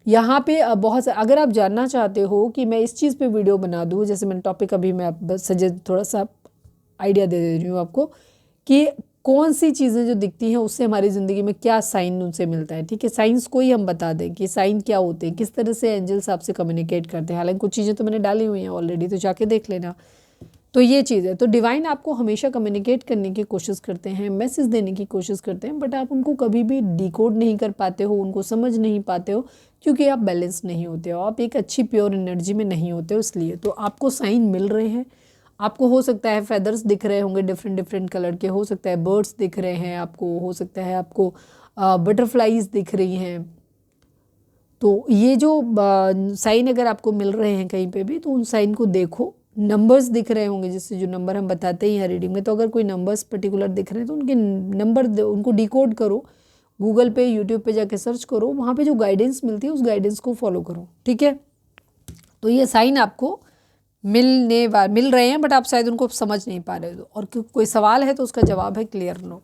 यहाँ पे बहुत अगर आप जानना चाहते हो कि मैं इस चीज़ पे वीडियो बना दूँ, जैसे मैंने टॉपिक अभी मैं सजेस्ट थोड़ा सा आइडिया दे रही हूँ आपको कि कौन सी चीज़ें जो दिखती हैं उससे हमारी ज़िंदगी में क्या साइन उनसे मिलता है, ठीक है। साइंस को ही हम बता दें कि साइन क्या होते हैं, किस तरह से एंजल्स आपसे कम्युनिकेट करते हैं। हालांकि कुछ चीज़ें तो मैंने डाली हुई हैं ऑलरेडी, तो जाके देख लेना। तो ये चीज़ है, तो डिवाइन आपको हमेशा कम्युनिकेट करने की कोशिश करते हैं, मैसेज देने की कोशिश करते हैं, बट आप उनको कभी भी डिकोड नहीं कर पाते हो, उनको समझ नहीं पाते हो, क्योंकि आप बैलेंस नहीं होते हो, आप एक अच्छी प्योर एनर्जी में नहीं होते हो, इसलिए। तो आपको साइन मिल रहे हैं, आपको हो सकता है फेदर्स दिख रहे होंगे डिफरेंट डिफरेंट कलर के, हो सकता है बर्ड्स दिख रहे हैं आपको, हो सकता है आपको बटरफ्लाइज दिख रही हैं। तो ये जो साइन अगर आपको मिल रहे हैं कहीं पे भी, तो उन साइन को देखो। नंबर्स दिख रहे होंगे, जिससे जो नंबर हम बताते ही हैं रीडिंग में, तो अगर कोई नंबर्स पर्टिकुलर दिख रहे हैं तो उनके नंबर उनको डिकोड करो, गूगल पे यूट्यूब पे जाके सर्च करो, वहाँ पे जो गाइडेंस मिलती है उस गाइडेंस को फॉलो करो, ठीक है। तो ये साइन आपको मिल रहे हैं, बट आप शायद उनको समझ नहीं पा रहे हो, और कोई सवाल है तो उसका जवाब है क्लियर नो।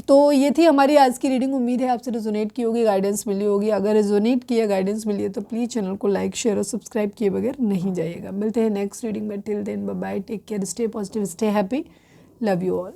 तो ये थी हमारी आज की रीडिंग, उम्मीद है आपसे रेजोनेट की होगी, गाइडेंस मिली होगी। अगर रेजोनेट किया, गाइडेंस मिली है तो प्लीज़ चैनल को लाइक शेयर और सब्सक्राइब किए बगैर नहीं जाइएगा। मिलते हैं नेक्स्ट रीडिंग में, till then bye bye, take care, stay positive, stay happy, love you all.